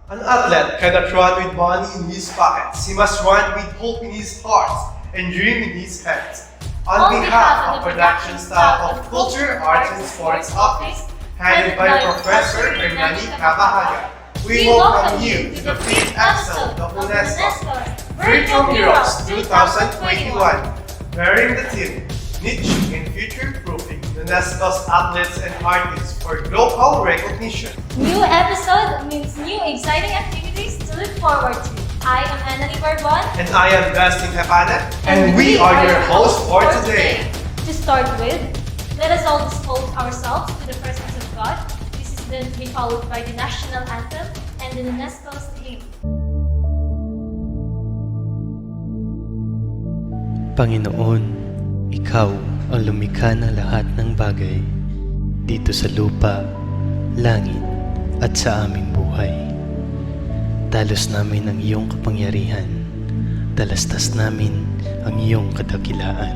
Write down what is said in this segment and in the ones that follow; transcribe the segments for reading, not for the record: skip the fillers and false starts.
An athlete cannot run with money in his pockets. He must run with hope in his heart and dream in his hands. On behalf of the production staff of Culture, Arts and Sports Office, headed by Professor Hernani Cabahaga, we welcome you to the 5th episode of Nonescost Virtuamurals 2021, bearing the theme Niche and Future-Proofing Nonescost Athletes and Artists for Global Recognition. New episode means new exciting activities to look forward to. I am Annalie Barbon. And I am Dustin Capana. And we are your hosts for today. To start with, let us all dispose ourselves to the presence of God. This is then to be followed by the national anthem and the Nonescost hymn. Panginoon, Ikaw ang lumikha ng lahat ng bagay dito sa lupa, langit at sa aming buhay. Dalos namin ang iyong kapangyarihan, dalastas namin ang iyong kadakilaan.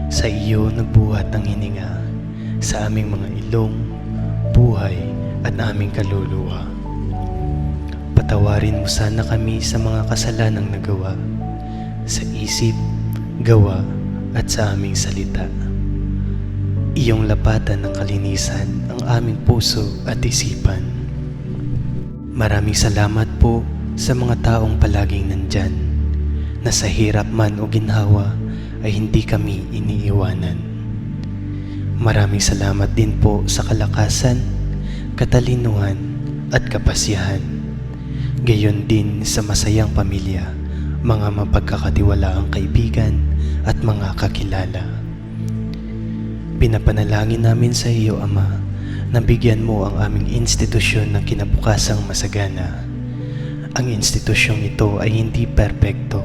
Sa iyo nagbuhat ng hininga, sa aming mga ilong, buhay at aming kaluluwa. Patawarin mo sana kami sa mga kasalanang nagawa, sa isip, gawa at sa aming salita. Iyong lapatan ng kalinisan ang aming puso at isipan. Maraming salamat po sa mga taong palaging nandyan, na sa hirap man o ginhawa ay hindi kami iniiwanan. Maraming salamat din po sa kalakasan, katalinuhan at kapasyahan. Gayon din sa masayang pamilya, mga mapagkakatiwalaang kaibigan at mga kakilala. Pinapanalangin namin sa iyo, Ama, na bigyan mo ang aming institusyon ng kinabukasang masagana. Ang institusyong ito ay hindi perpekto,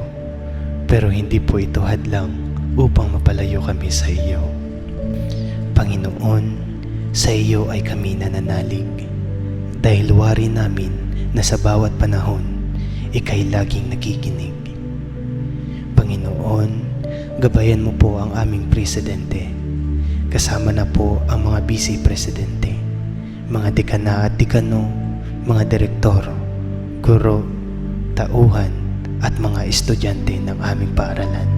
pero hindi po ito hadlang upang mapalayo kami sa iyo. Panginoon, sa iyo ay kami nananalig, dahil wari namin na sa bawat panahon, ika'y laging nakikinig. Panginoon, gabayan mo po ang aming presidente, kasama na po ang mga vice-presidente, mga dekana at dekano, mga direktor, guro, tauhan at mga estudyante ng aming paaralan,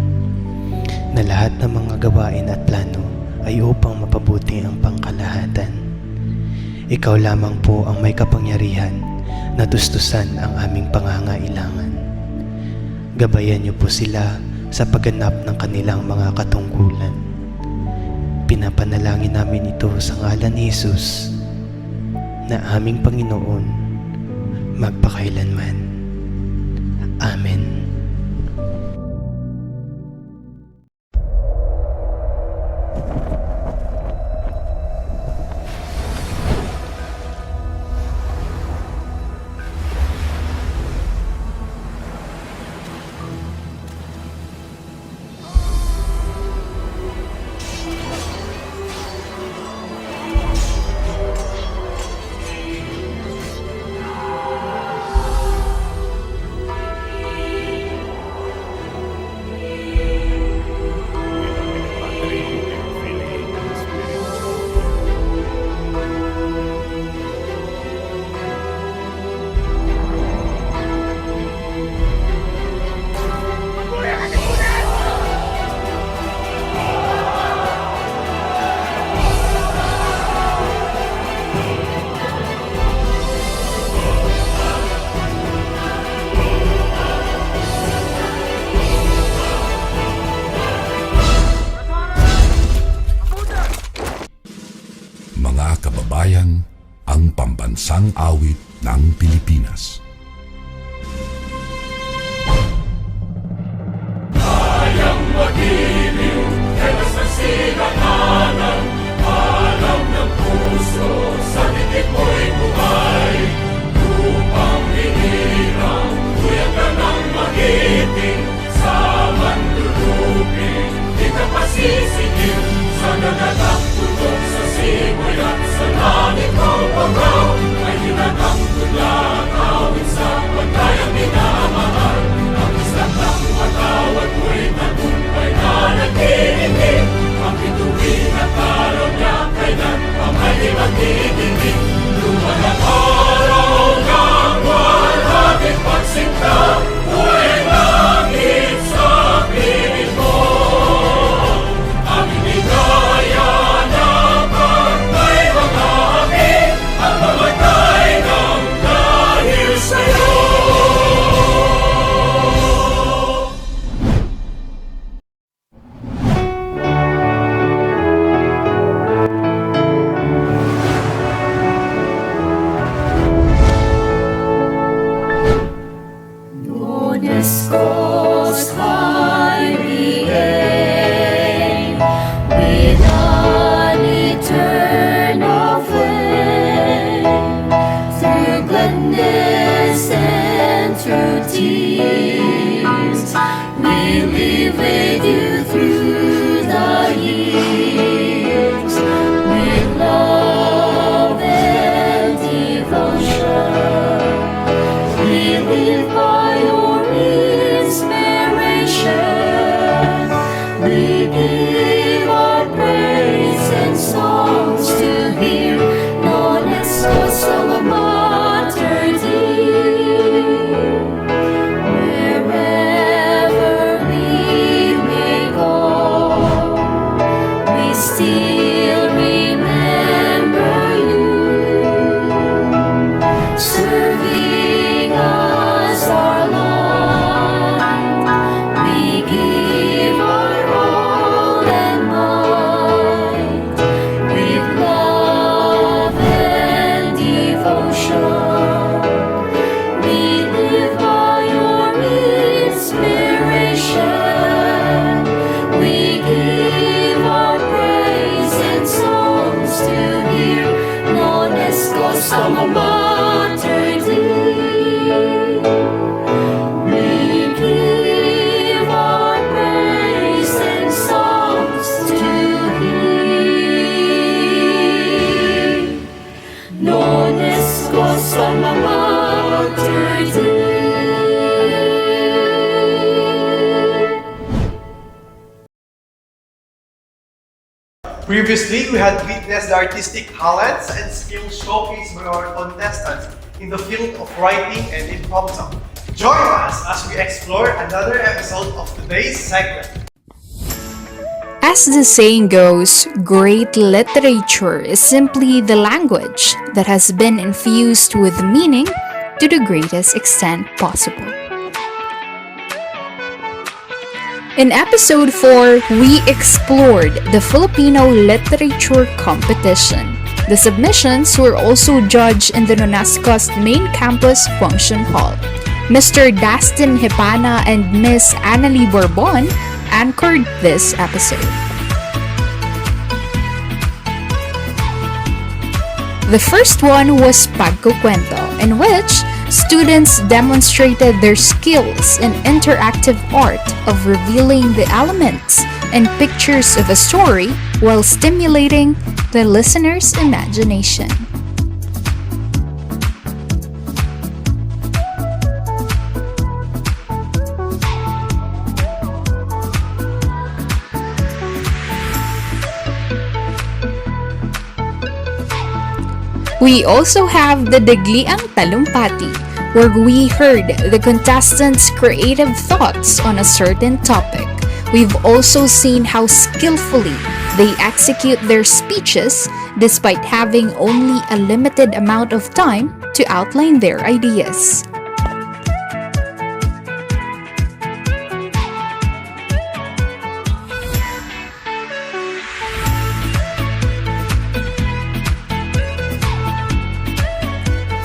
na lahat ng mga gawain at plano ay upang mapabuti ang pangkalahatan. Ikaw lamang po ang may kapangyarihan na tustusan ang aming pangangailangan. Gabayan niyo po sila sa pagganap ng kanilang mga katungkulan. Pinapanalangin namin ito sa ngalan ni Jesus, na aming Panginoon, magpakailanman. Amen. Mga kababayan, ang pambansang awit ng Pilipinas. Kayang mag-iliw, kaya basta silanganan, alam ng puso, sa titik mo'y buhay. Lupang hinirang, tuyag ka ng magiting, sa mandulupin, di ka pasisigil, sa nagalang tutok sa simoy at sa langit mo pagaw, ay hinagang tulad, awit with you through the years with love and devotion. We live by your inspiration. We give our praise and songs to hear Nonescost Wherever we may go, we still remember you, serving us our life. We give our all and might with love and devotion. We live by your inspiration. We give our praise and songs to hear Nonescost alma mater dear. We give our praise and songs to hear Nonescost alma mater dear. Previously, we had witnessed the artistic talents and skills showcased by our contestants in the field of writing and impromptu. Join us as we explore another episode of today's segment. As the saying goes, great literature is simply the language that has been infused with meaning to the greatest extent possible. In episode 4, we explored the Filipino literature competition. The submissions were also judged in the Nonescost main campus function hall. Mr. Dastin Hipana and Miss Annalie Bourbon anchored this episode. The first one was Pagkukwento, in which students demonstrated their skills in interactive art of revealing the elements and pictures of a story while stimulating the listener's imagination. We also have the Degliang Talumpati, where we heard the contestants' creative thoughts on a certain topic. We've also seen how skillfully they execute their speeches despite having only a limited amount of time to outline their ideas.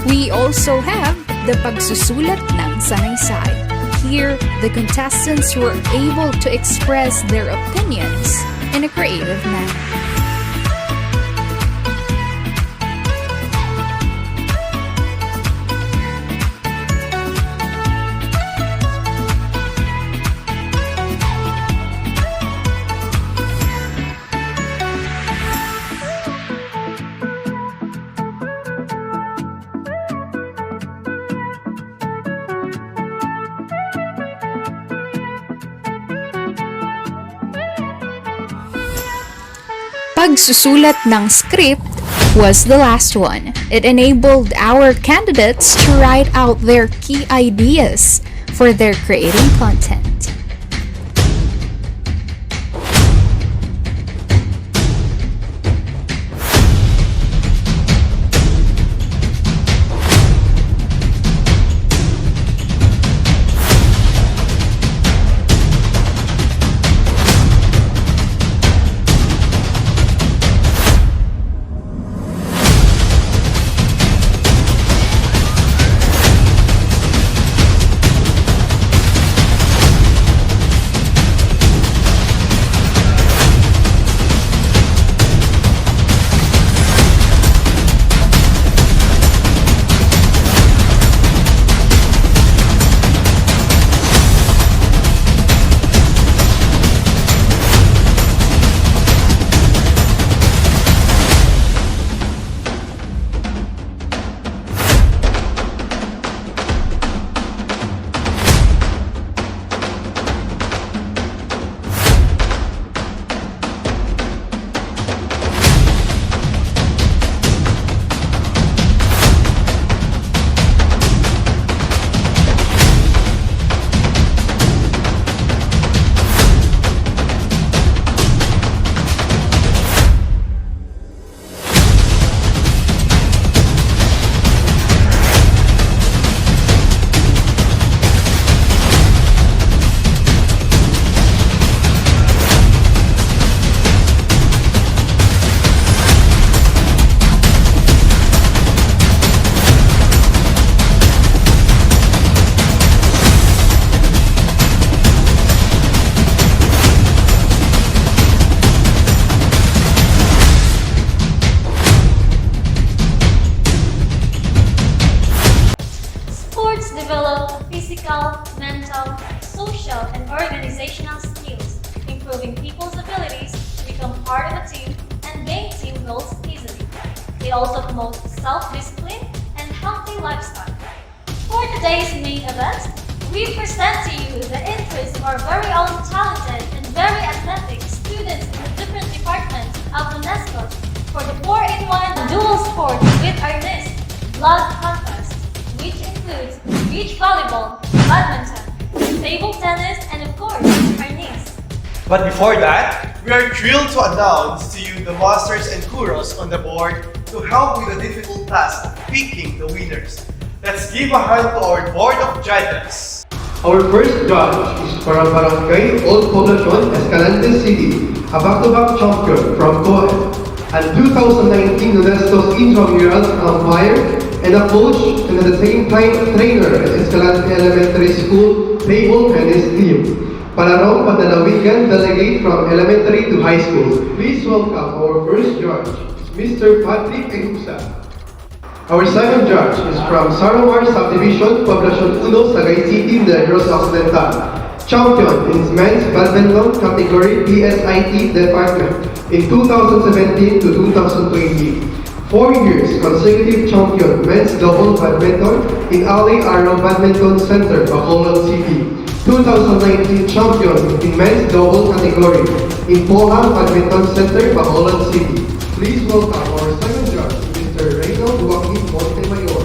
We also have the pagsusulat ng sanaysay. Here, the contestants were able to express their opinions in a creative manner. Pagsusulat ng script was the last one. It enabled our candidates to write out their key ideas for their creating content. physical, mental, social, and organizational skills, improving people's abilities to become part of a team and gain team goals easily. They also promote self-discipline and healthy lifestyle. For today's main event, we present to you the interests of our very own talented and very athletic students in the different departments of Nonescost for the 4-in-1 dual sport with Arnis blood contest, which includes beach volleyball, badminton, table tennis, and of course, Arnis. But before that, we are thrilled to announce to you the masters and kuros on the board to help with the difficult task of picking the winners. Let's give a hand to our board of judges. Our first judge is from Barangay Old Poblacion, Escalante City, a back-to-back champion from Coed, and 2019 Nonescost Intramurals umpire, and a coach and at the same time trainer at Escalante Elementary School table tennis team. Palarong Padalawigan delegate from elementary to high school. Please welcome our first judge, Mr. Patrick Egusa. Our second judge is from Saramar Subdivision, Poblacion 1, Sagay City, Negros Occidental. Champion in men's badminton category PSIT department in 2017 to 2020. 4 years consecutive champion men's double badminton in Ali Arrow Badminton Center, Bacolod City. 2019 champion in men's double category in Poha Badminton Center, Bacolod City. Please welcome our second judge, Mr. Reynald Joaquin Montemayor.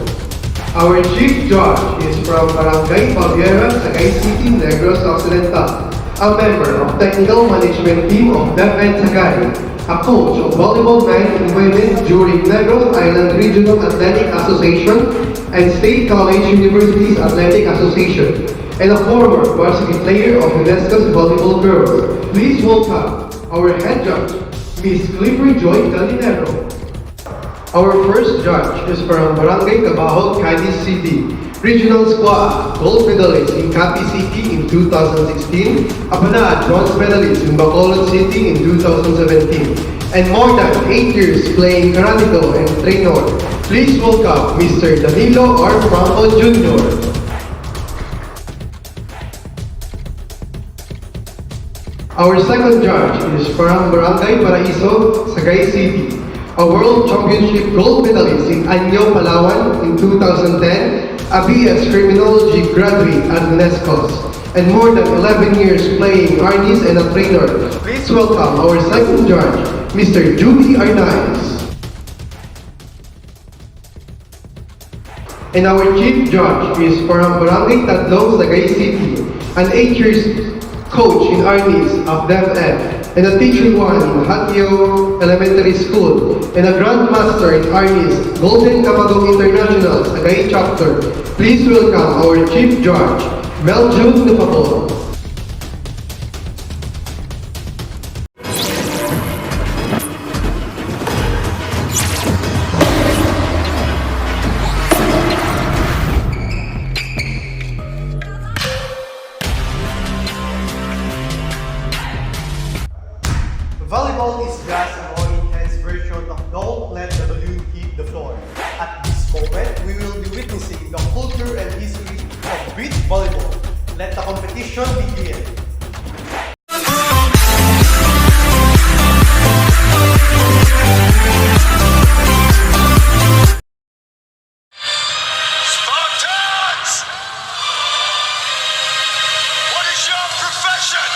Our chief judge is from Barangay Paviera, Sagay City, Negros Occidental, a member of technical management team of DepEd Sagay, a coach of volleyball men and women during Negros Island Regional Athletic Association and State College Universities Athletic Association, and a former varsity player of Nonescost Volleyball Girls. Please welcome our head judge, Miss Clifford Joy Galinero. Our first judge is from Barangay Cabahog, Cadiz City, Regional Squad, gold medalist in Capi City in 2016, a bronze medalist in Bacolod City in 2017, and more than 8 years playing karate-do and trainer. Please welcome Mr. Danilo R. Franco Jr. Our second judge is from Barangay Paraiso, Sagay City, a World Championship gold medalist in Anyo, Palawan in 2010, a BS Criminology graduate at Nonescost, and more than 11 years playing Arnis and a trainer. Please welcome our second judge, Mr. Judy Arnis. And our chief judge is from Barangay Tatlong, Sagay City, an 8 years coach in Arnis of DepEd, and a teacher one in Hatio Elementary School, and a grandmaster in Arnis, Golden Kapagong International, Sagay Chapter. Please welcome our chief judge, Meljun Nupapol. Volleyball is just a more intense version of Don't Let the Balloon Hit the Floor. At this moment, we will be witnessing the culture and history of beach volleyball. Let the competition begin. Spartans! What is your profession?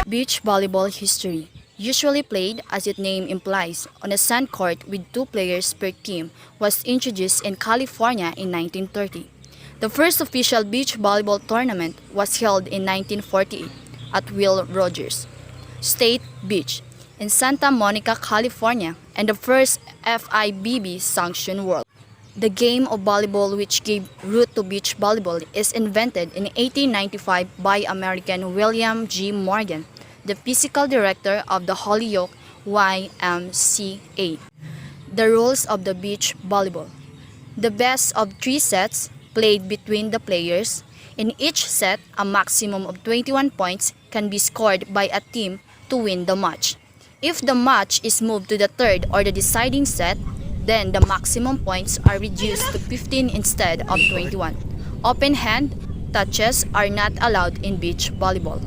Beach volleyball history. Usually played, as its name implies, on a sand court with 2 players per team, was introduced in California in 1930. The first official beach volleyball tournament was held in 1948 at Will Rogers State Beach in Santa Monica, California, and the first FIVB sanctioned world. The game of volleyball, which gave root to beach volleyball, is invented in 1895 by American William G. Morgan, the physical director of the Holyoke YMCA. The rules of the beach volleyball. The best of 3 sets played between the players. In each set, a maximum of 21 points can be scored by a team to win the match. If the match is moved to the third or the deciding set, then the maximum points are reduced to 15 instead of 21. Open hand touches are not allowed in beach volleyball.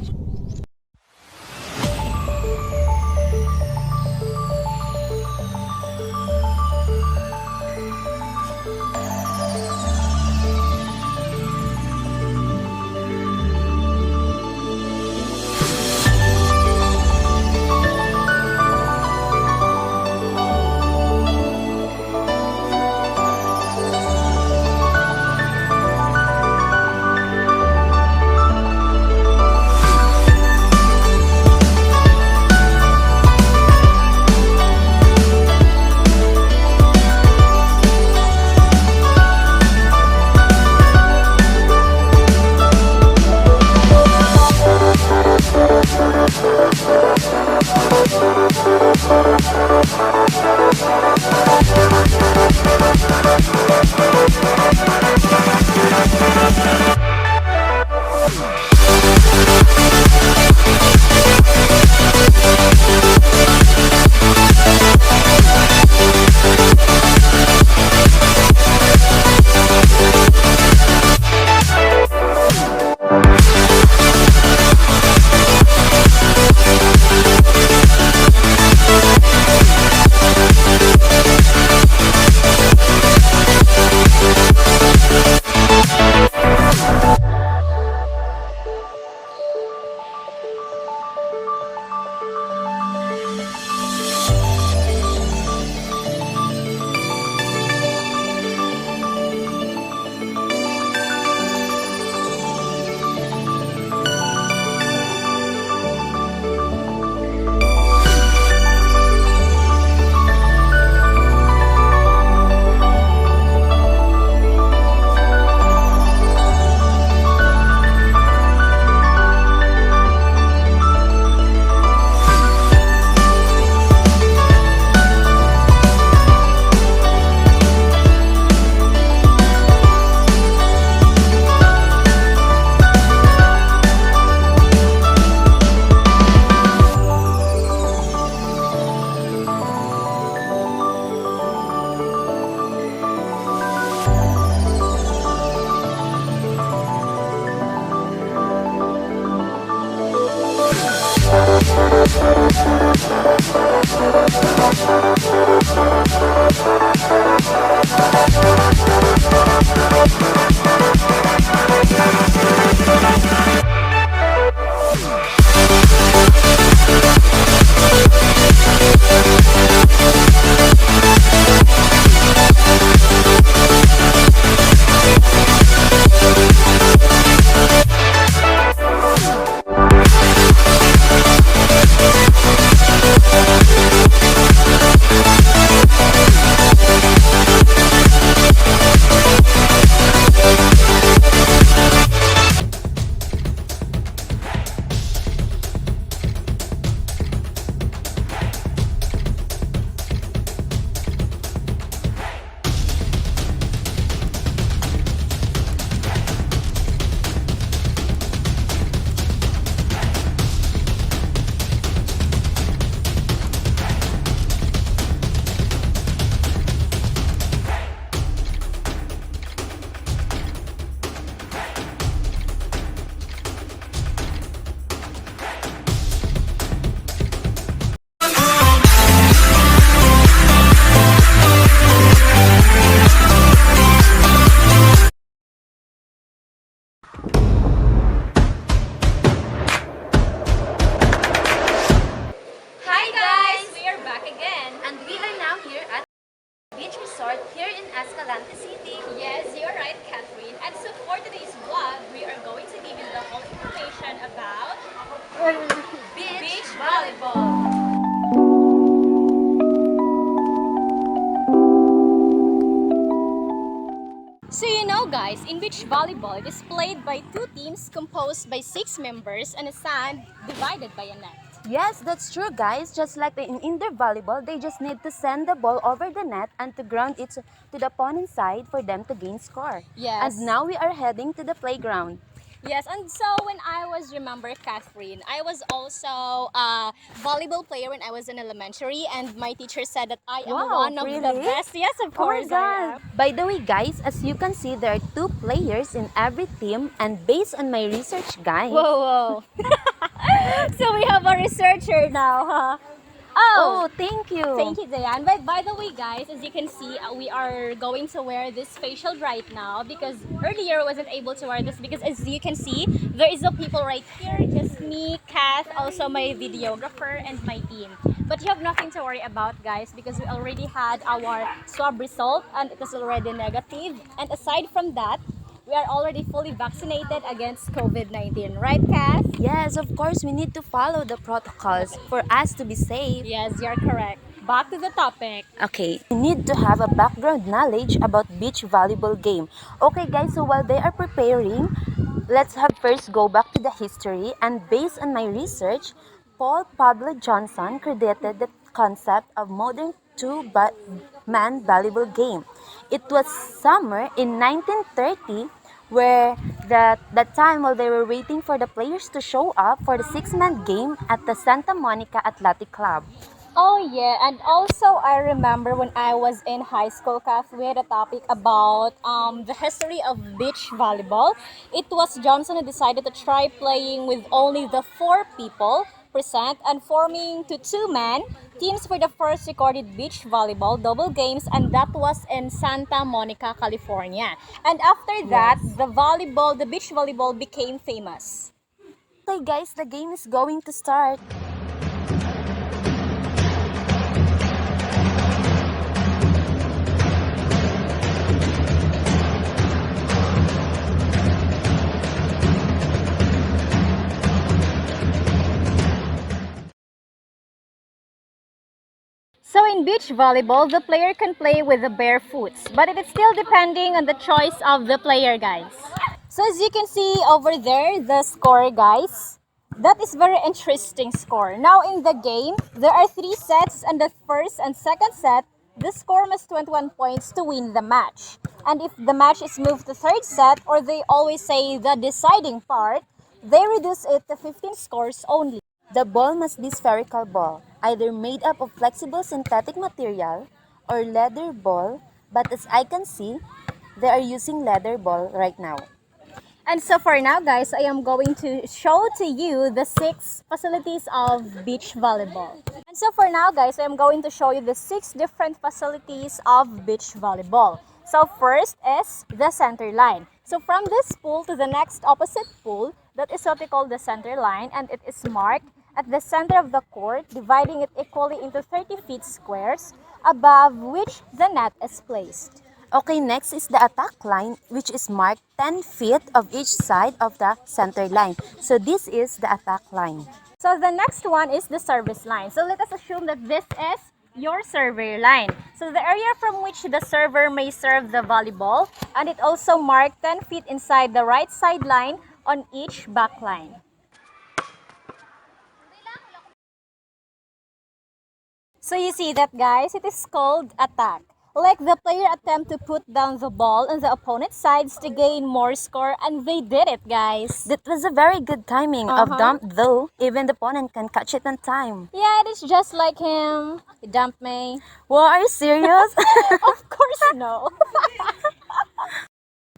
Hi guys! We are back again. And we are now here at Beach Resort here in Escalante City. Yes, you're right, Catherine. And so for today's vlog, we are going to give you the whole information about beach volleyball. So you know guys, in beach volleyball, it is played by two teams composed by 6 members and a sand divided by a net. Yes, that's true, guys. Just like in indoor volleyball, they just need to send the ball over the net and to ground it to the opponent's side for them to gain score. Yes. And now we are heading to the playground. Yes, and so when I was, remember, Catherine, I was also a volleyball player when I was in elementary, and my teacher said that I am Wow, one of the really? best. Yes, of Oh my course I god. am. By the way, guys, as you can see, there are two players in every team, and based on my research, guys. Whoa, whoa. So we have a researcher now, huh? Oh, Oh, thank you. thank you, Diane. But by the way, guys, as you can see, we are going to wear this facial right now because earlier I wasn't able to wear this because as you can see, there is no people right here, just me, Kath, also my videographer and my team. But you have nothing to worry about, guys, because we already had our swab result and it is already negative. And aside from that, we are already fully vaccinated against COVID-19, right, Kath? Yes, of course, we need to follow the protocols for us to be safe. Yes, you're correct. Back to the topic. Okay, we need to have a background knowledge about beach volleyball game. Okay, guys, so while they are preparing, let's have first go back to the history. And based on my research, Paul Pablo Johnson credited the concept of modern two-man volleyball game. It was summer in 1930 where that time while they were waiting for the players to show up for the six-man game at the Santa Monica Athletic Club. Oh yeah, and also I remember when I was in high school, Kath, we had a topic about the history of beach volleyball. It was Johnson who decided to try playing with only the four people present and forming to two-man teams for the first recorded beach volleyball double games, and that was in Santa Monica, California. And after that, the beach volleyball became famous. Okay, guys, the game is going to start. So in beach volleyball, the player can play with the bare foot, but it is still depending on the choice of the player, guys. So as you can see over there, the score, guys, that is very interesting score. Now in the game, there are three sets, and the first and second set, the score must 21 points to win the match. And if the match is moved to third set, or they always say the deciding part, they reduce it to 15 scores only. The ball must be spherical ball, either made up of flexible synthetic material or leather ball, but as I can see, they are using leather ball right now. And so for now, guys, I am going to show to you the 6 facilities of beach volleyball. And so for now, guys, I am going to show you the 6 different facilities of beach volleyball. So first is the center line. So from this pool to the next opposite pool, that is what we call the center line, and it is marked at the center of the court, dividing it equally into 30 feet squares, above which the net is placed. Okay, next is the attack line, which is marked 10 feet of each side of the center line. So this is the attack line. So the next one is the service line. So let us assume that this is your server line. So the area from which the server may serve the volleyball, and it also marked 10 feet inside the right sideline on each back line. So you see that, guys, it is called attack. Like the player attempt to put down the ball on the opponent's sides to gain more score, and they did it, guys. That was a very good timing of dump, though even the opponent can catch it on time. Yeah, it is just like him. He dumped me. Well, are you serious? Of course no.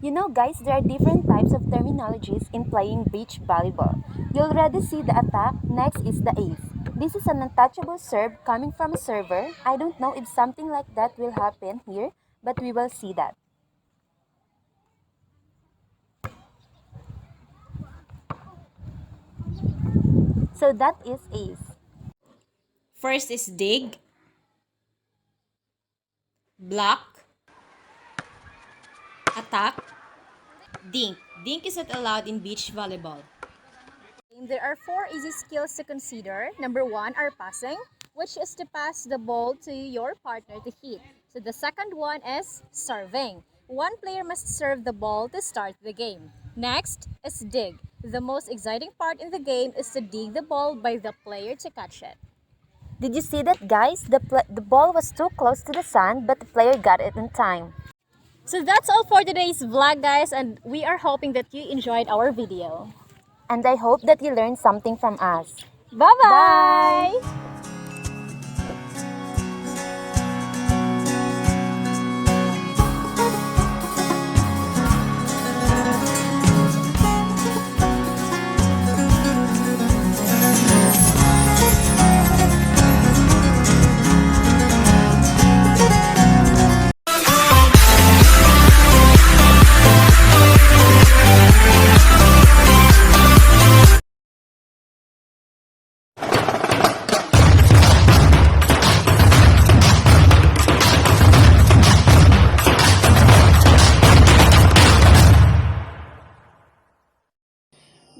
You know, guys, there are different types of terminologies in playing beach volleyball. You already see the attack, next is the ace. This is an untouchable serve coming from a server. I don't know if something like that will happen here, but we will see that. So that is ace. First is dig, block, attack, dink. Dink is not allowed in beach volleyball. There are 4 easy skills to consider. Number 1 are passing, which is to pass the ball to your partner to hit. So the second one is serving. One player must serve the ball to start the game. Next is dig. The most exciting part in the game is to dig the ball by the player to catch it. Did you see that, guys? The ball was too close to the sand, but the player got it in time. So that's all for today's vlog, guys, and we are hoping that you enjoyed our video. And I hope that you learned something from us. Bye-bye!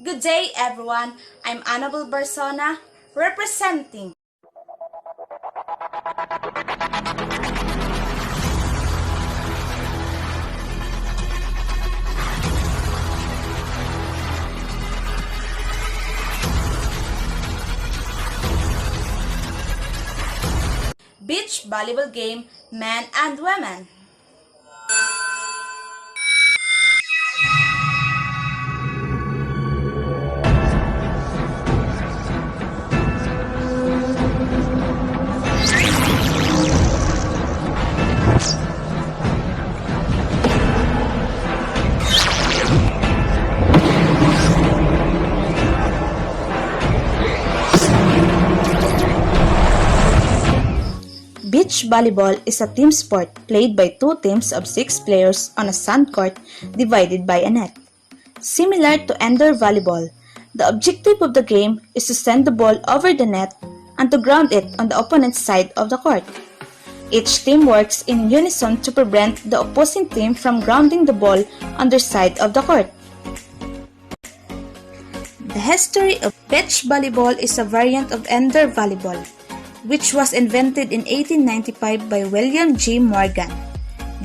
Good day, everyone. I'm Annabel Barsona, representing beach volleyball game, men and women. Beach volleyball is a team sport played by two teams of 6 players on a sand court divided by a net. Similar to indoor volleyball, the objective of the game is to send the ball over the net and to ground it on the opponent's side of the court. Each team works in unison to prevent the opposing team from grounding the ball on their side of the court. The history of beach volleyball is a variant of indoor volleyball, which was invented in 1895 by William J. Morgan.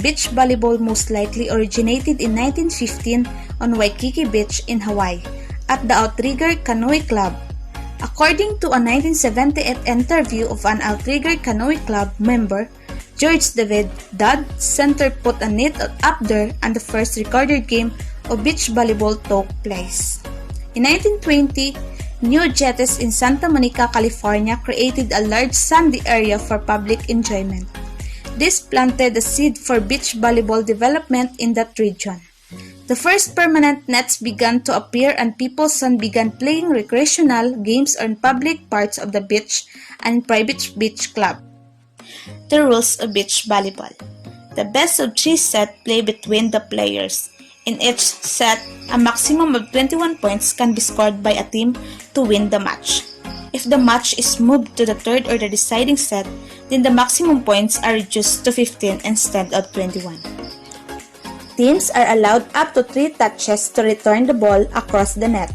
Beach volleyball most likely originated in 1915 on Waikiki Beach in Hawaii at the Outrigger Canoe Club. According to a 1978 interview of an Outrigger Canoe Club member, George David Dodd Center put a net up there and the first recorded game of beach volleyball took place. In 1920, New Jetes in Santa Monica, California created a large sandy area for public enjoyment. This planted the seed for beach volleyball development in that region. The first permanent nets began to appear and people soon began playing recreational games on public parts of the beach and private beach club. The rules of beach volleyball. The best of 3 sets play between the players. In each set, a maximum of 21 points can be scored by a team to win the match. If the match is moved to the third or the deciding set, then the maximum points are reduced to 15 instead of 21. Teams are allowed up to 3 touches to return the ball across the net,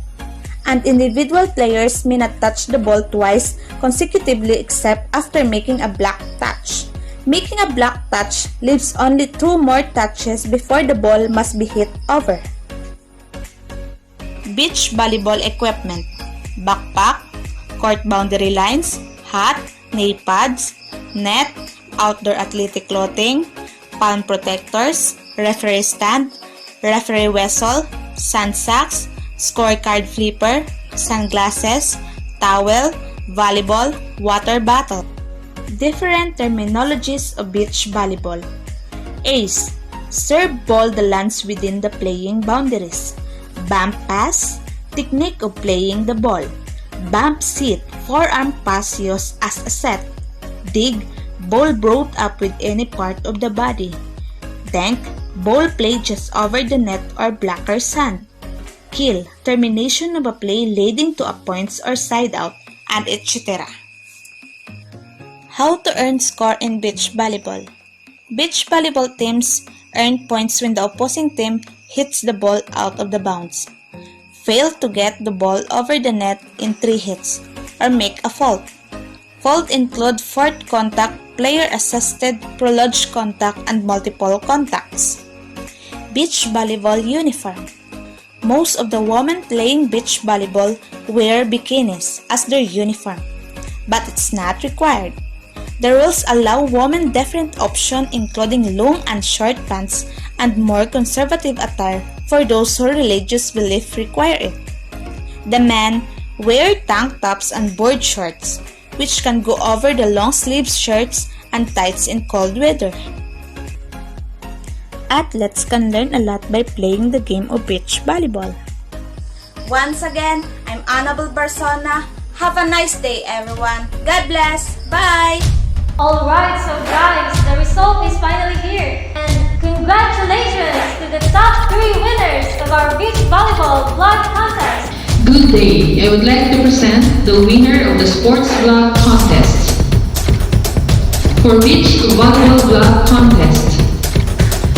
and individual players may not touch the ball twice consecutively except after making a block touch. Making a block touch leaves only 2 more touches before the ball must be hit over. Beach volleyball equipment: backpack, court boundary lines, hat, knee pads, net, outdoor athletic clothing, palm protectors, referee stand, referee whistle, sand sacks, scorecard flipper, sunglasses, towel, volleyball, water bottle. Different terminologies of beach volleyball. Ace: serve ball that lands within the playing boundaries. Bump pass: technique of playing the ball. Bump sit: forearm pass used as a set. Dig: ball brought up with any part of the body. Dank: ball played just over the net or blocker sand. Kill: termination of a play leading to a points or side out, and etc. How to earn score in beach volleyball. Beach volleyball teams earn points when the opposing team hits the ball out of the bounds, fail to get the ball over the net in 3 hits, or make a fault. Fault include fourth contact, player-assisted, prolonged contact, and multiple contacts. Beach volleyball uniform. Most of the women playing beach volleyball wear bikinis as their uniform, but it's not required. The rules allow women different options including long and short pants and more conservative attire for those whose religious belief require it. The men wear tank tops and board shorts, which can go over the long-sleeved shirts and tights in cold weather. Athletes can learn a lot by playing the game of beach volleyball. Once again, I'm Annabel Barsona. Have a nice day, everyone. God bless. Bye! Alright, so guys, the result is finally here. And congratulations to the top 3 winners of our beach volleyball vlog contest. Good day. I would like to present the winner of the sports vlog contest. For beach volleyball vlog contest,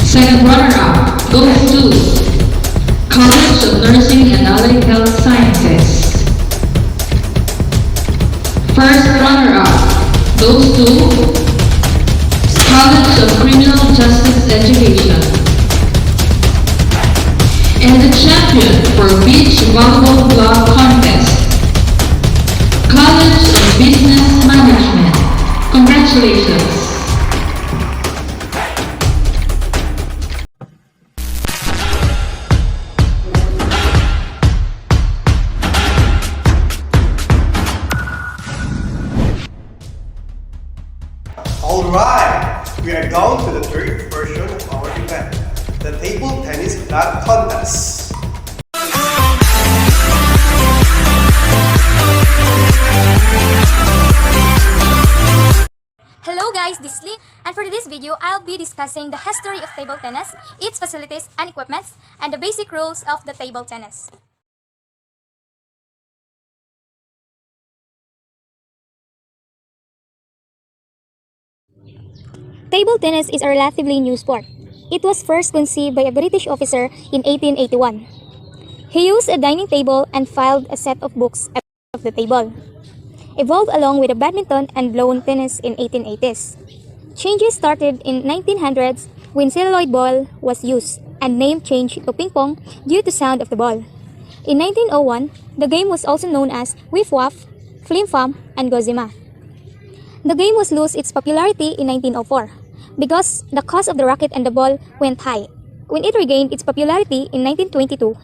second runner-up goes to College of Nursing and Allied Health Sciences. First runner-up goes to College of Criminal Justice Education. And the champion for beach volleyball vlog contest, College of Business Management. Congratulations! Alright, we are down to the third version of our event, the table tennis flag contest. Hello guys, this is Lee, and for this video, I'll be discussing the history of table tennis, its facilities and equipments, and the basic rules of the table tennis. Table tennis is a relatively new sport. It was first conceived by a British officer in 1881. He used a dining table and filed a set of books of the table. Evolved along with the badminton and lawn tennis in 1880s. Changes started in 1900s when celluloid ball was used and name changed to ping pong due to sound of the ball. In 1901, the game was also known as whiff-waff, flim-flam, and gozima. The game was lost its popularity in 1904 because the cost of the racket and the ball went high. When it regained its popularity in 1922,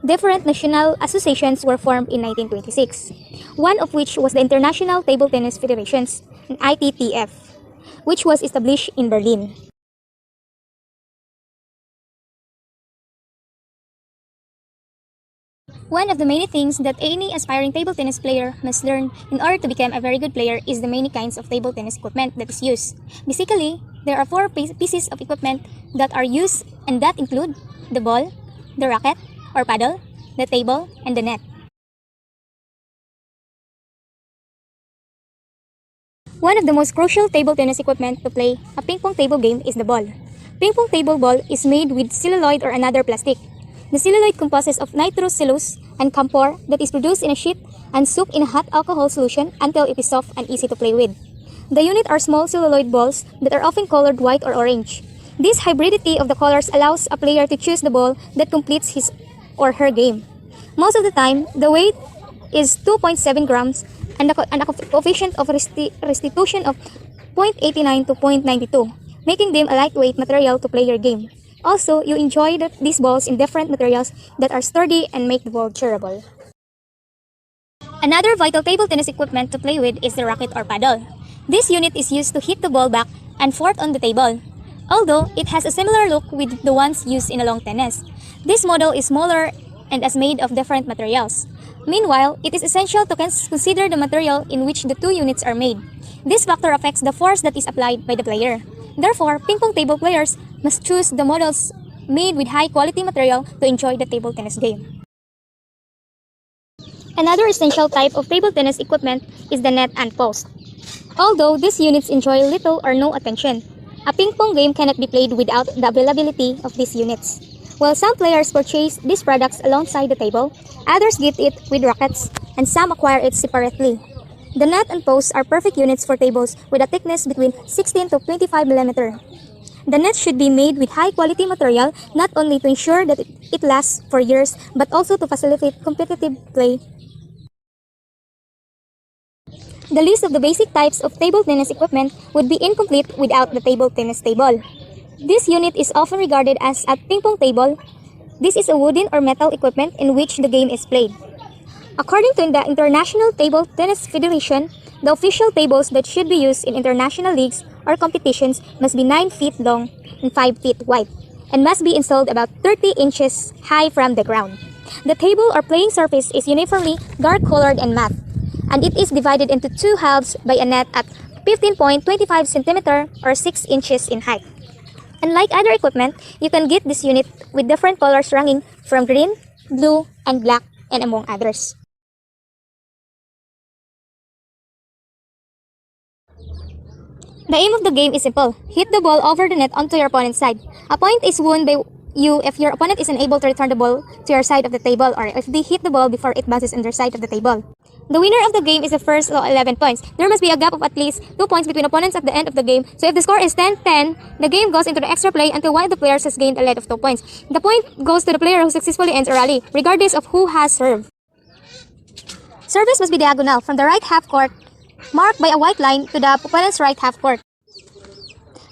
different national associations were formed in 1926, one of which was the International Table Tennis Federations, an ITTF, which was established in Berlin. One of the many things that any aspiring table tennis player must learn in order to become a very good player is the many kinds of table tennis equipment that is used. Basically, there are 4 pieces of equipment that are used, and that include the ball, the racket or paddle, the table, and the net. One of the most crucial table tennis equipment to play a ping pong table game is the ball. Ping pong table ball is made with celluloid or another plastic. The celluloid composes of nitrocellulose and camphor that is produced in a sheet and soaked in a hot alcohol solution until it is soft and easy to play with. The unit are small celluloid balls that are often colored white or orange. This hybridity of the colors allows a player to choose the ball that completes his or her game. Most of the time, the weight is 2.7 grams and a coefficient of restitution of 0.89 to 0.92, making them a lightweight material to play your game. Also, you enjoy these balls in different materials that are sturdy and make the ball durable. Another vital table tennis equipment to play with is the racket or paddle. This unit is used to hit the ball back and forth on the table, although it has a similar look with the ones used in a lawn tennis. This model is smaller and is made of different materials. Meanwhile, it is essential to consider the material in which the 2 units are made. This factor affects the force that is applied by the player. Therefore, ping pong table players must choose the models made with high-quality material to enjoy the table tennis game. Another essential type of table tennis equipment is the net and post. Although these units enjoy little or no attention, a ping pong game cannot be played without the availability of these units. While some players purchase these products alongside the table, others get it with rackets, and some acquire it separately. The net and post are perfect units for tables with a thickness between 16 to 25 mm. The net should be made with high-quality material not only to ensure that it lasts for years, but also to facilitate competitive play. The list of the basic types of table tennis equipment would be incomplete without the table tennis table. This unit is often regarded as a ping pong table. This is a wooden or metal equipment in which the game is played. According to the International Table Tennis Federation, the official tables that should be used in international leagues or competitions must be 9 feet long and 5 feet wide, and must be installed about 30 inches high from the ground. The table or playing surface is uniformly dark colored and matte, and it is divided into two halves by a net at 15.25 cm or 6 inches in height. Unlike other equipment, you can get this unit with different colors ranging from green, blue, and black, and among others. The aim of the game is simple. Hit the ball over the net onto your opponent's side. A point is won by you if your opponent is unable to return the ball to your side of the table, or if they hit the ball before it bounces on their side of the table. The winner of the game is the first 11 points. There must be a gap of at least 2 points between opponents at the end of the game. So if the score is 10-10, the game goes into the extra play until one of the players has gained a lead of 2 points. The point goes to the player who successfully ends a rally, regardless of who has served. Service must be diagonal from the right half court, marked by a white line, to the opponent's right half court.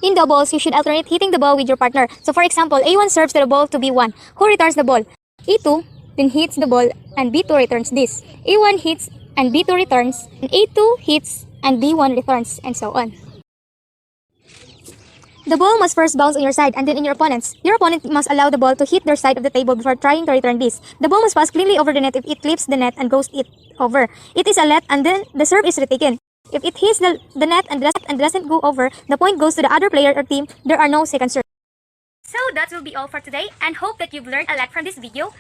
In doubles, you should alternate hitting the ball with your partner. So for example, A1 serves the ball to B1, who returns the ball. A2 then hits the ball and B2 returns this. A1 hits and B2 returns, and A2 hits and B1 returns, and so on. The ball must first bounce on your side and then in your opponent's. Your opponent must allow the ball to hit their side of the table before trying to return this. The ball must pass cleanly over the net if it clips the net and goes it over. It is a let, and then the serve is retaken. If it hits the net and doesn't go over, the point goes to the other player or team. There are no second serves. So that will be all for today, and hope that you've learned a lot from this video.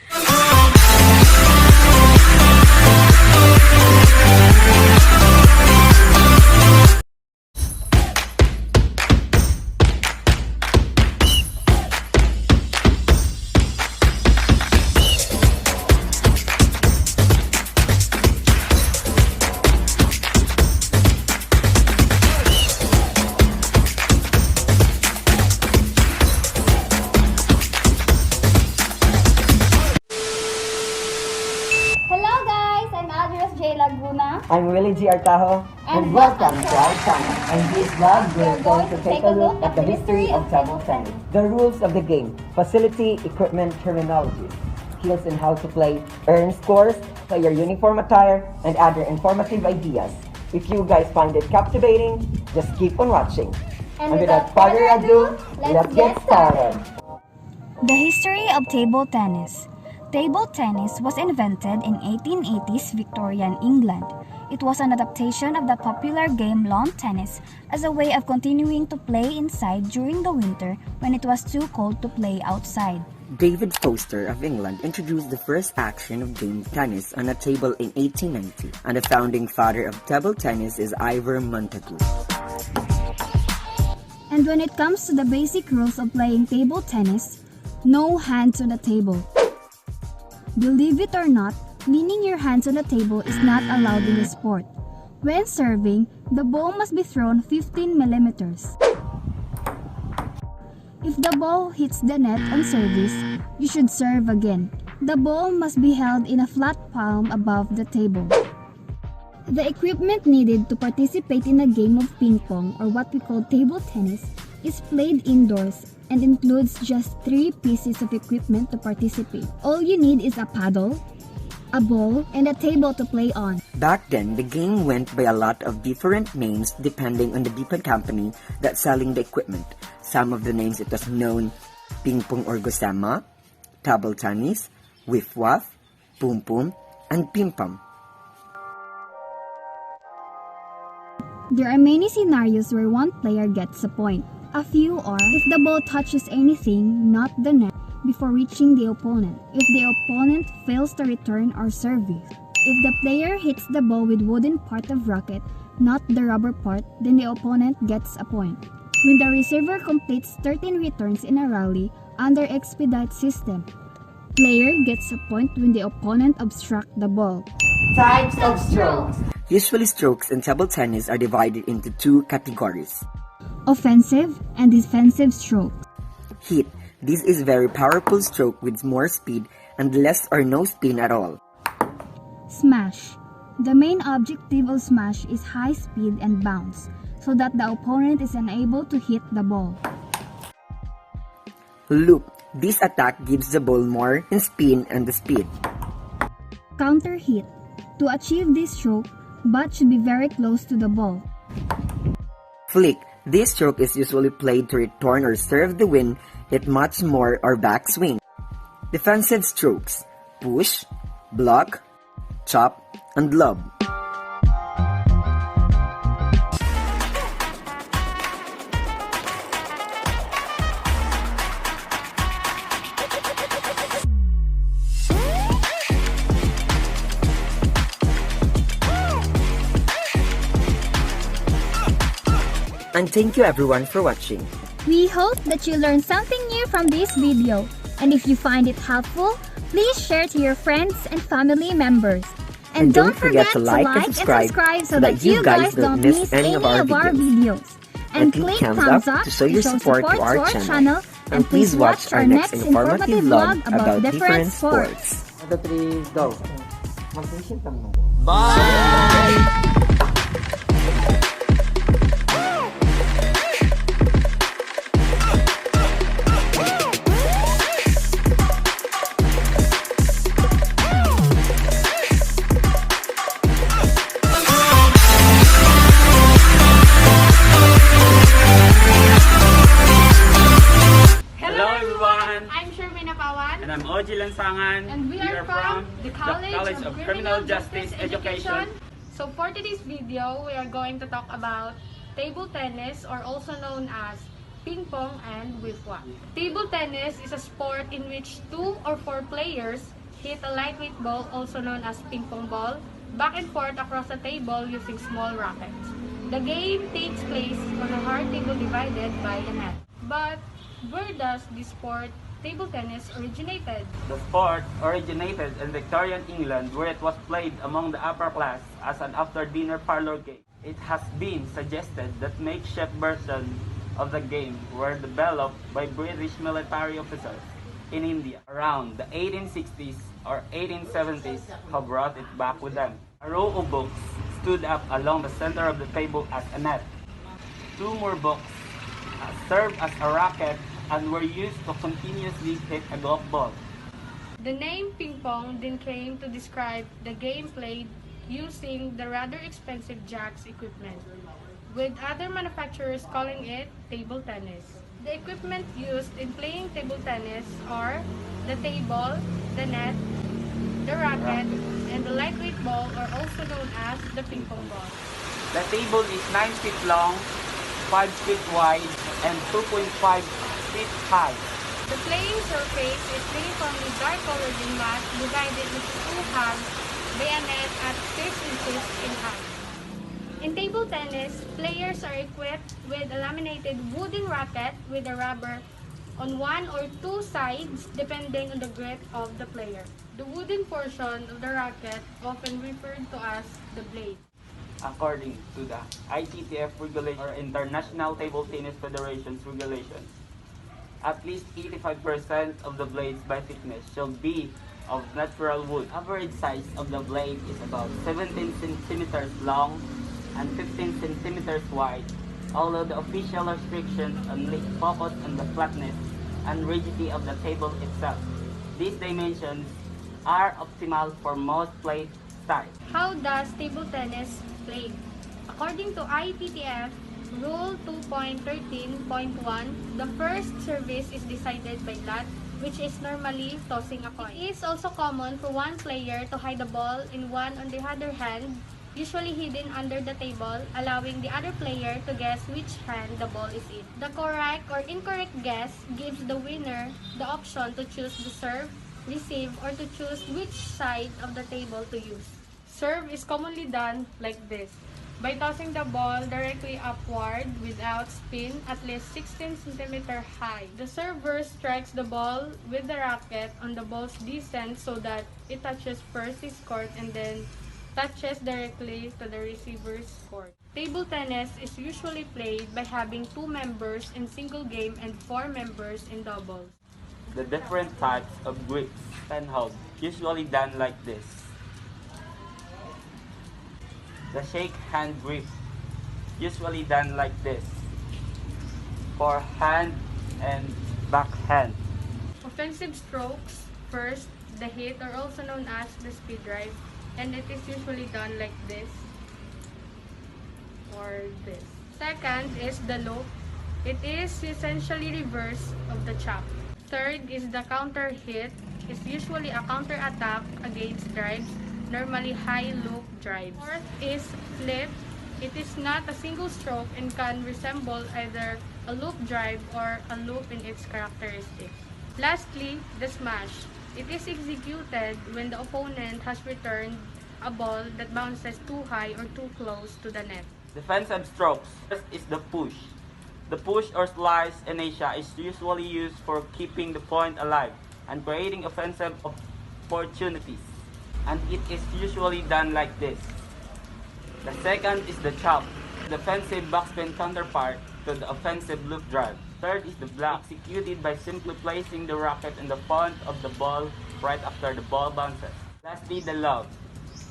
I'm Willie G. Artajo, and welcome to our channel. In this vlog, we're going to take a look at the history of table tennis, the rules of the game, facility, equipment, terminologies, skills in how to play, earn scores, player uniform attire, and other informative ideas. If you guys find it captivating, just keep on watching. And without further ado, let's get started. The history of table tennis. Table tennis was invented in 1880s Victorian England. It was an adaptation of the popular game lawn tennis as a way of continuing to play inside during the winter when it was too cold to play outside. David Foster of England introduced the first action of game tennis on a table in 1890, and the founding father of table tennis is Ivor Montagu. And when it comes to the basic rules of playing table tennis, no hands on the table. Believe it or not, leaning your hands on the table is not allowed in the sport. When serving, the ball must be thrown 15 millimeters. If the ball hits the net on service, you should serve again. The ball must be held in a flat palm above the table. The equipment needed to participate in a game of ping pong, or what we call table tennis, is played indoors and includes just 3 pieces of equipment to participate. All you need is a paddle, a ball, and a table to play on. Back then, the game went by a lot of different names depending on the different company that's selling the equipment. Some of the names it was known: Ping Pong or Gosema, Table Tennis, Whiff Waff, Pum Pum, and Pim Pam. There are many scenarios where one player gets a point. A few are if the ball touches anything, not the net, before reaching the opponent. If the opponent fails to return or service. If the player hits the ball with wooden part of racket, not the rubber part, then the opponent gets a point. When the receiver completes 13 returns in a rally under expedite system, player gets a point when the opponent obstructs the ball. Types of strokes. Usually strokes in table tennis are divided into 2 categories: offensive and defensive stroke. Hit. This is very powerful stroke with more speed and less or no spin at all. Smash. The main objective of smash is high speed and bounce, so that the opponent is unable to hit the ball. Loop. This attack gives the ball more in spin and the speed. Counter hit. To achieve this stroke, bat should be very close to the ball. Flick. This stroke is usually played to return or serve the win at much more or backswing. Defensive strokes. Push, block, chop, and lob. And thank you everyone for watching. We hope that you learned something new from this video. And if you find it helpful, please share to your friends and family members. And don't forget to like and subscribe so that you guys don't miss any of our videos. And click thumbs up to show your support to our channel. And please watch our next informative vlog about different sports. 1, 2, 3, go. Bye! And I'm Oji Lansangan. And we are from the College of Criminal Justice Education. So for today's video, we are going to talk about table tennis, or also known as ping pong and wifwa. Table tennis is a sport in which 2 or 4 players hit a lightweight ball, also known as ping pong ball, back and forth across a table using small rackets. The game takes place on a hard table divided by a net. But where does this sport table tennis originated? The sport originated in Victorian England, where it was played among the upper class as an after-dinner parlor game. It has been suggested that makeshift versions of the game were developed by British military officers in India around the 1860s or 1870s, who brought it back with them. A row of books stood up along the center of the table as a net. 2 more books served as a racket and were used to continuously hit a golf ball. The name ping pong then came to describe the game played using the rather expensive jacks equipment, with other manufacturers calling it table tennis. The equipment used in playing table tennis are the table, the net, the racket, and the lightweight ball, or also known as the ping pong ball. The table is 9 feet long, 5 feet wide, and 2.5 feet high. The playing surface is uniformly dark-colored in mat, divided into 2 halves by a net at 6 inches in height. In table tennis, players are equipped with a laminated wooden racket with a rubber on 1 or 2 sides, depending on the grip of the player. The wooden portion of the racket, often referred to as the blade. According to the ITTF regulation, or International Table Tennis Federation's regulations, at least 85% of the blades by thickness should be of natural wood. Average size of the blade is about 17 centimeters long and 15 centimeters wide, although the official restrictions only focus on the flatness and rigidity of the table itself. These dimensions are optimal for most play styles. How does table tennis played? According to ITTF Rule 2.13.1, the first service is decided by lot, which is normally tossing a coin. It is also common for one player to hide the ball in one on the other hand, usually hidden under the table, allowing the other player to guess which hand the ball is in. The correct or incorrect guess gives the winner the option to choose the serve, receive, or to choose which side of the table to use. Serve is commonly done like this, by tossing the ball directly upward without spin at least 16 cm high. The server strikes the ball with the racket on the ball's descent so that it touches first his court and then touches directly to the receiver's court. Table tennis is usually played by having 2 members in single game and 4 members in doubles. The different types of grips and hold, usually done like this. The shake hand grip, usually done like this. For hand and backhand. Offensive strokes. First, the hit or also known as the speed drive, and it is usually done like this or this. Second is the loop. It is essentially reverse of the chop. Third is the counter hit. It's usually a counter attack against drives, normally high loop drives. Fourth is flip. It is not a single stroke and can resemble either a loop drive or a loop in its characteristics. Lastly, the smash. It is executed when the opponent has returned a ball that bounces too high or too close to the net. Defensive strokes. First is the push. The push or slice in Asia is usually used for keeping the point alive and creating offensive opportunities. And it is usually done like this. The second is the chop, defensive backspin counterpart to the offensive loop drive. Third is the block, executed by simply placing the racket in the front of the ball right after the ball bounces. Lastly, the lob.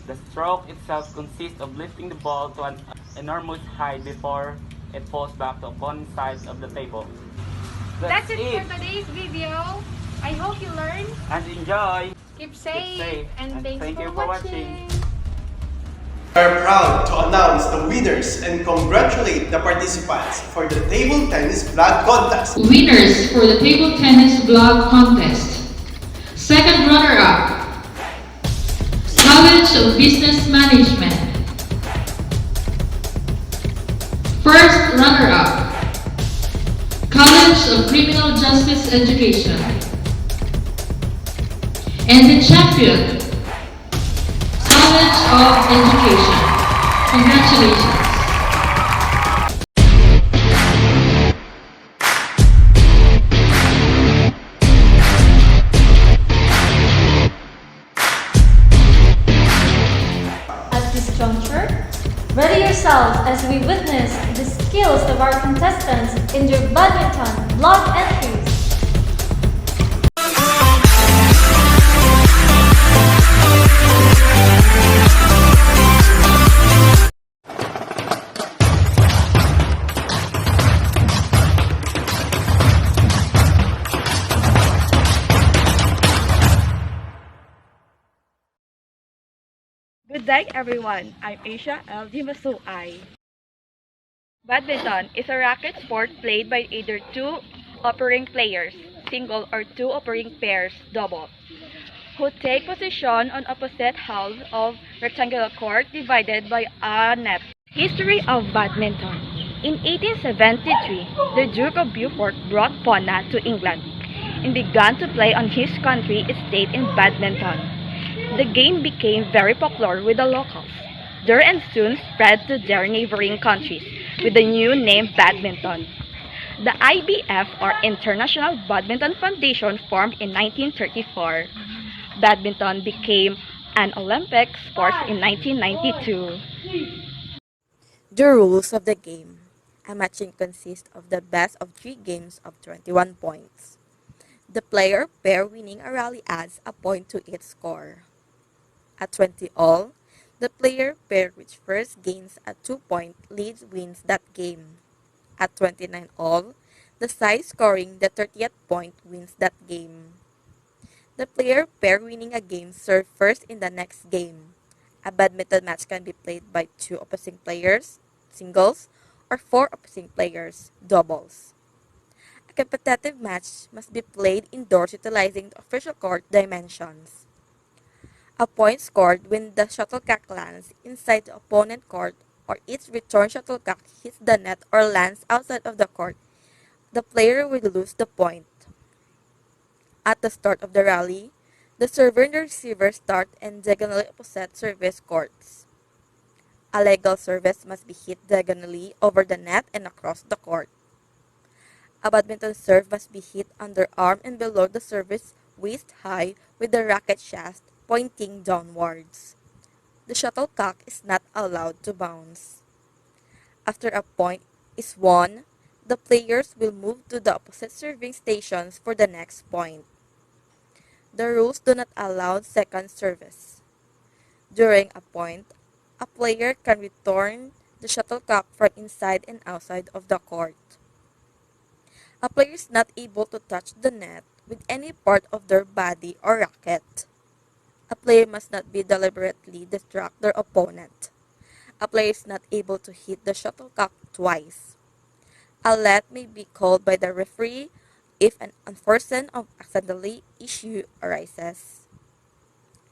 The stroke itself consists of lifting the ball to an enormous height before it falls back to opponent's side of the table. That's it for today's video. I hope you learned And enjoy! Keep safe, and thanks thank for you for watching. We are proud to announce the winners and congratulate the participants for the Table Tennis Vlog Contest. Winners for the Table Tennis Vlog Contest. Second runner-up, College of Business Management. First runner-up, College of Criminal Justice Education. And the champion, College of Education. Congratulations. At this juncture, ready yourselves as we witness the skills of our contestants in their badminton blog entries. Good day, everyone. I'm Asia L. Dimasuay. Badminton is a racket sport played by either two operating players, single, or two operating pairs, double, who take position on opposite halves of rectangular court divided by a net. History of badminton. In 1873, the Duke of Beaufort brought Pona to England and began to play on his country estate in badminton. The game became very popular with the locals there and soon spread to their neighboring countries with the new name badminton. The IBF, or International Badminton Foundation, formed in 1934. Badminton became an Olympic sport in 1992. The rules of the game. A matching consists of the best of 3 games of 21 points. The player pair winning a rally adds a point to its score. At 20 all, the player pair which first gains a 2-point lead wins that game. At 29 all, the side scoring the 30th point wins that game. The player pair winning a game serve first in the next game. A badminton match can be played by 2 opposing players, singles, or 4 opposing players, doubles. A competitive match must be played indoors utilizing the official court dimensions. A point scored when the shuttlecock lands inside the opponent court or its return shuttlecock hits the net or lands outside of the court. The player will lose the point. At the start of the rally, the server and the receiver start in diagonally opposite service courts. A legal service must be hit diagonally over the net and across the court. A badminton serve must be hit underarm and below the service waist high with the racket shaft pointing downwards. The shuttlecock is not allowed to bounce. After a point is won, the players will move to the opposite serving stations for the next point. The rules do not allow second service. During a point, a player can return the shuttlecock from inside and outside of the court. A player is not able to touch the net with any part of their body or racket. A player must not be deliberately distract their opponent. A player is not able to hit the shuttlecock twice. A let may be called by the referee if an unforeseen or accidentally issue arises.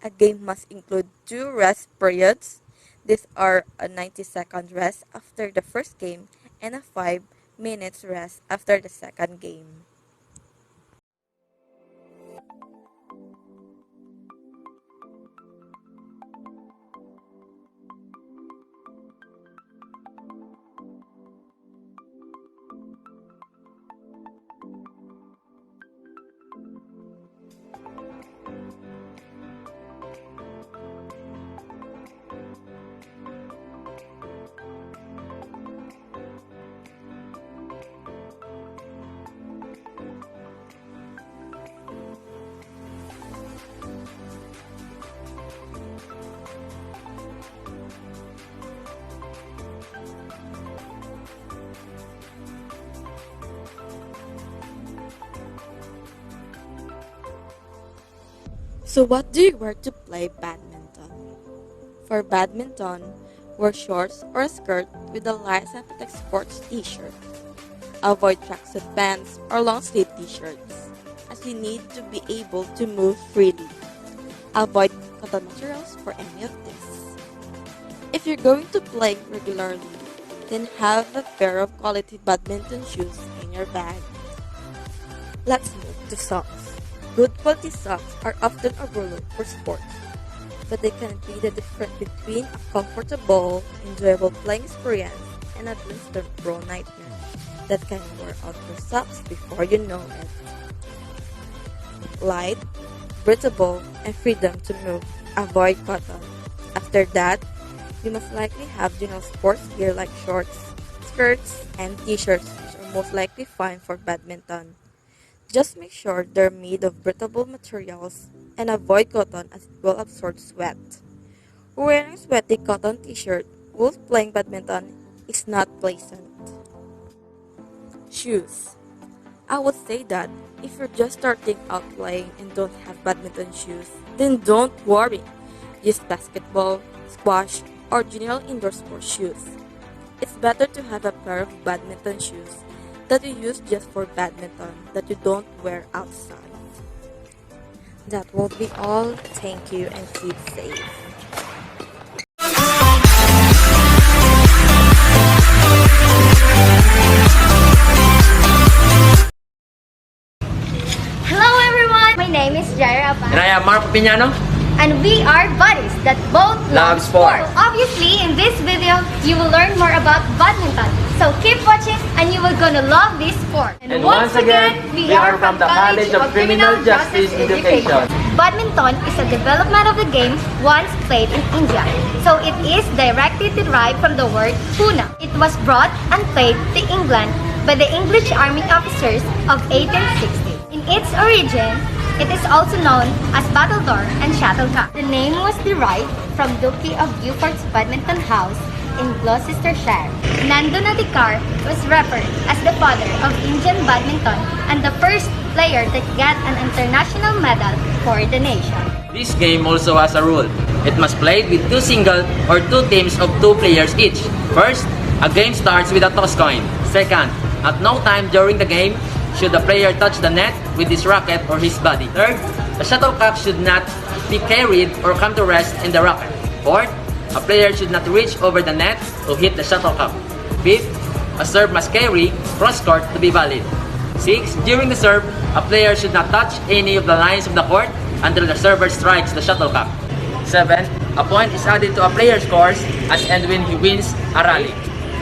A game must include 2 rest periods. These are a 90-second rest after the first game and a 5 minutes rest after the second game. So what do you wear to play badminton? For badminton, wear shorts or a skirt with a light synthetic sports t-shirt. Avoid tracksuit pants or long sleeve t-shirts, as you need to be able to move freely. Avoid cotton materials for any of this. If you're going to play regularly, then have a pair of quality badminton shoes in your bag. Let's move to socks. Good quality socks are often overlooked for sports, but they can be the difference between a comfortable, enjoyable playing experience and a blister pro nightmare that can wear out your socks before you know it. Light, breathable, and freedom to move. Avoid cotton. After that, you must likely have general sports gear like shorts, skirts, and t-shirts, which are most likely fine for badminton. Just make sure they're made of breathable materials and avoid cotton as it will absorb sweat. Wearing a sweaty cotton t-shirt while playing badminton is not pleasant. Shoes. I would say that if you're just starting out playing and don't have badminton shoes, then don't worry. Use basketball, squash, or general indoor sports shoes. It's better to have a pair of badminton shoes that you use just for badminton that you don't wear outside. That will be all. Thank you and keep safe. Hello everyone! My name is Jaira Apa. And I am Marco Piñano. And we are buddies that both Love sport. Obviously, in this video, you will learn more about badminton. So keep watching and you will gonna love this sport. And once again, we are from the College of Criminal Justice Education. Badminton is a development of the game once played in India. So it is directly derived from the word puna. It was brought and played to England by the English army officers of 1860. In its origin, it is also known as battledore and shuttlecock. The name was derived from Duke of Beaufort's badminton house in Gloucestershire. Nando Nadikar was referred as the father of Indian badminton and the first player that got an international medal for the nation. This game also has a rule. It must play with 2 single or 2 teams of 2 players each. First, a game starts with a toss coin. Second, at no time during the game should the player touch the net with his racket or his body. Third, the shuttlecock should not be carried or come to rest in the racket. Fourth, a player should not reach over the net to hit the shuttlecock. Fifth, a serve must carry cross-court to be valid. Sixth, during the serve, a player should not touch any of the lines of the court until the server strikes the shuttlecock. Seventh, a point is added to a player's scores as and when he wins a rally.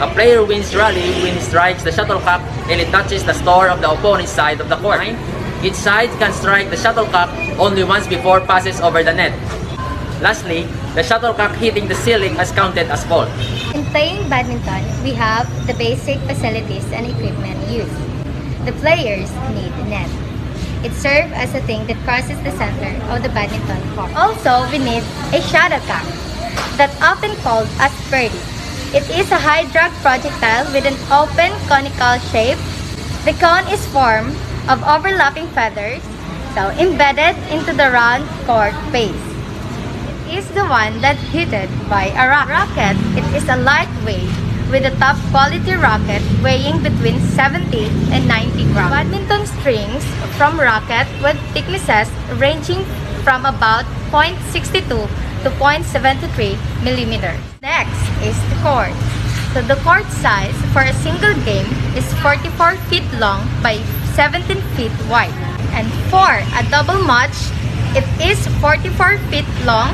A player wins rally when he strikes the shuttlecock and it touches the store of the opponent's side of the court. Each side can strike the shuttlecock only once before passes over the net. Lastly, the shuttlecock hitting the ceiling is counted as fault. In playing badminton, we have the basic facilities and equipment used. The players need a net. It serves as a thing that crosses the center of the badminton court. Also, we need a shuttlecock, that's often called as birdie. It is a high drag projectile with an open conical shape The cone is formed of overlapping feathers, so embedded into the round court base. It is the one that heated by a rocket. It is a lightweight with a top quality rocket weighing between 70 and 90 grams. Badminton strings from rocket with thicknesses ranging from about 0.62 to 0.73 millimeters. Next is the court. So the court size for a single game is 44 feet long by 17 feet wide. And for a double match, it is 44 feet long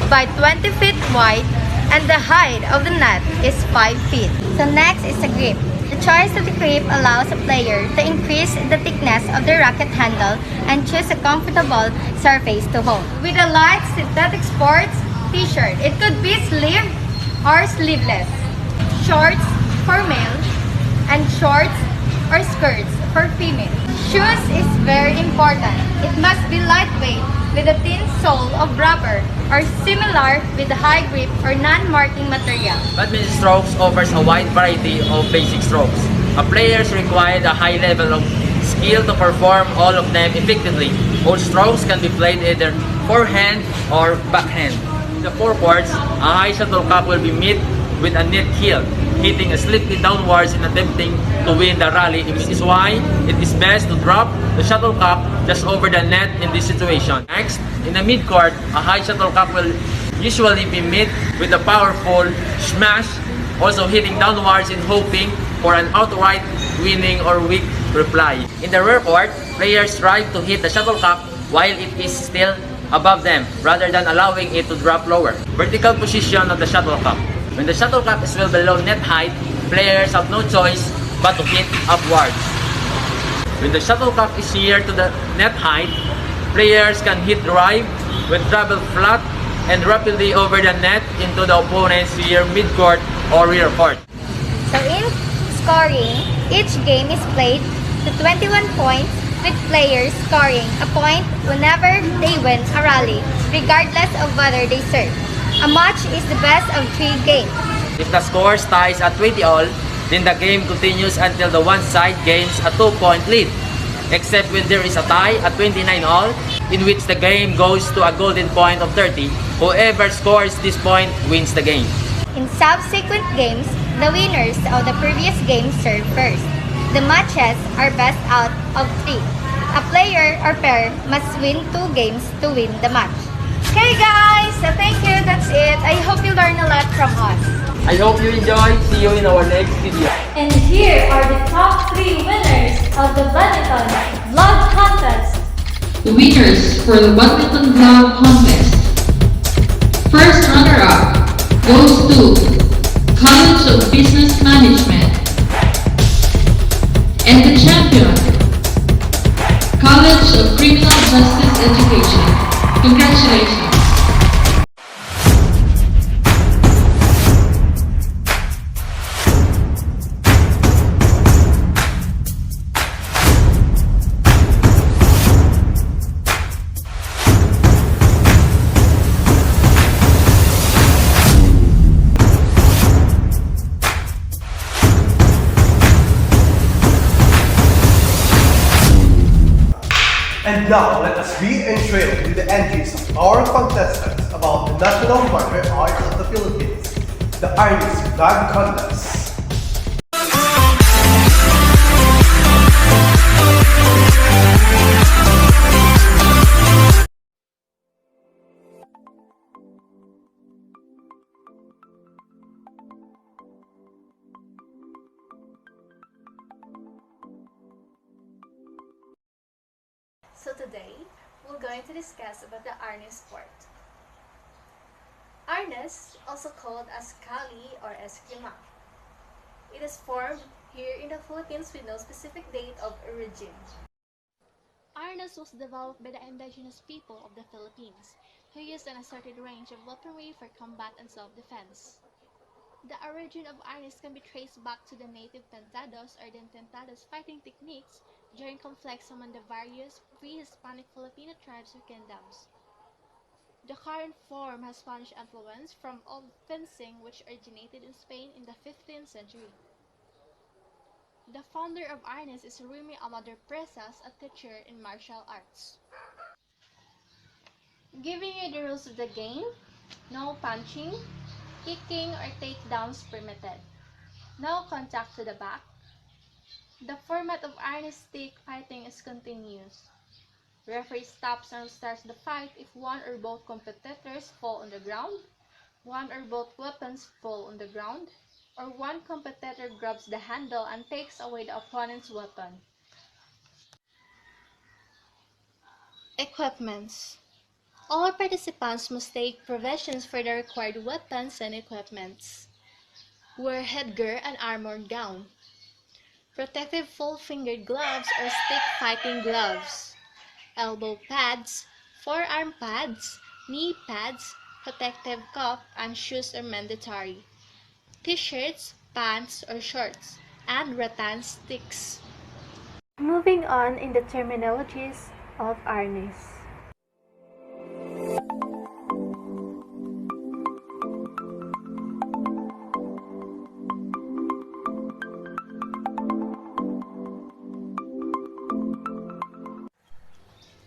by 20 feet wide, and the height of the net is 5 feet. So next is the grip. The choice of the grip allows a player to increase the thickness of the racket handle and choose a comfortable surface to hold. With a light synthetic sports t-shirt, it could be sleeved or sleeveless. Shorts for male and shorts or skirts for female. Shoes is very important. It must be lightweight with a thin sole of rubber or similar with a high grip or non-marking material. Badminton strokes offers a wide variety of basic strokes. A players require a high level of skill to perform all of them effectively. All strokes can be played either forehand or backhand. The four courts, a high shuttlecock will be met with a net heel, hitting slightly downwards in attempting to win the rally. This is why it is best to drop the shuttlecock just over the net in this situation. Next, in the mid-court, a high shuttlecock will usually be met with a powerful smash, also hitting downwards in hoping for an outright winning or weak reply. In the rear court, players strive to hit the shuttlecock while it is still above them, rather than allowing it to drop lower. Vertical position of the shuttlecock. When the shuttlecock is well below net height, players have no choice but to hit upwards. When the shuttlecock is near to the net height, players can hit drive when travel flat and rapidly over the net into the opponent's rear mid-court or rear court. So in scoring, each game is played to 21 points, with players scoring a point whenever they win a rally, regardless of whether they serve. A match is the best of 3 games. If the score ties at 20 all, then the game continues until the one side gains a 2-point lead, except when there is a tie at 29 all, in which the game goes to a golden point of 30. Whoever scores this point wins the game. In subsequent games, the winners of the previous game serve first. The matches are best out of 3. A player or pair must win 2 games to win the match. Okay guys, so thank you, that's it. I hope you learned a lot from us. I hope you enjoy. See you in our next video. And here are the top 3 winners of the badminton vlog contest. The winners for the badminton vlog contest. First runner-up goes to College of Business Management. And the champion, College of Criminal Justice Education. Congratulations. And now, let us read and trail with the entries of our contestants about the National Martial Arts of the Philippines, the Arnis Flag Contest. So today, we're going to discuss about the Arnis sport. Arnis, also called as Kali or Eskrima. It is formed here in the Philippines with no specific date of origin. Arnis was developed by the indigenous people of the Philippines, who used an assorted range of weaponry for combat and self-defense. The origin of Arnis can be traced back to the native tentados or dententados fighting techniques during conflicts among the various pre-Hispanic Filipino tribes or kingdoms. The current form has Spanish influence from old fencing which originated in Spain in the 15th century. The The founder of Arnis is Rumi Amador Presas, a teacher in martial arts. Giving you the rules of the game: no punching, kicking or takedowns permitted, no contact to the back. The format of Arnis stick fighting is continuous. Referee stops and starts the fight if one or both competitors fall on the ground, one or both weapons fall on the ground, or one competitor grabs the handle and takes away the opponent's weapon. Equipments. All participants must take provisions for the required weapons and equipments. Wear headgear and armored gown. Protective full-fingered gloves or stick fighting gloves. Elbow pads, forearm pads, knee pads, protective cuff, and shoes are mandatory. T-shirts, pants, or shorts, and rattan sticks. Moving on in the terminologies of Arnis.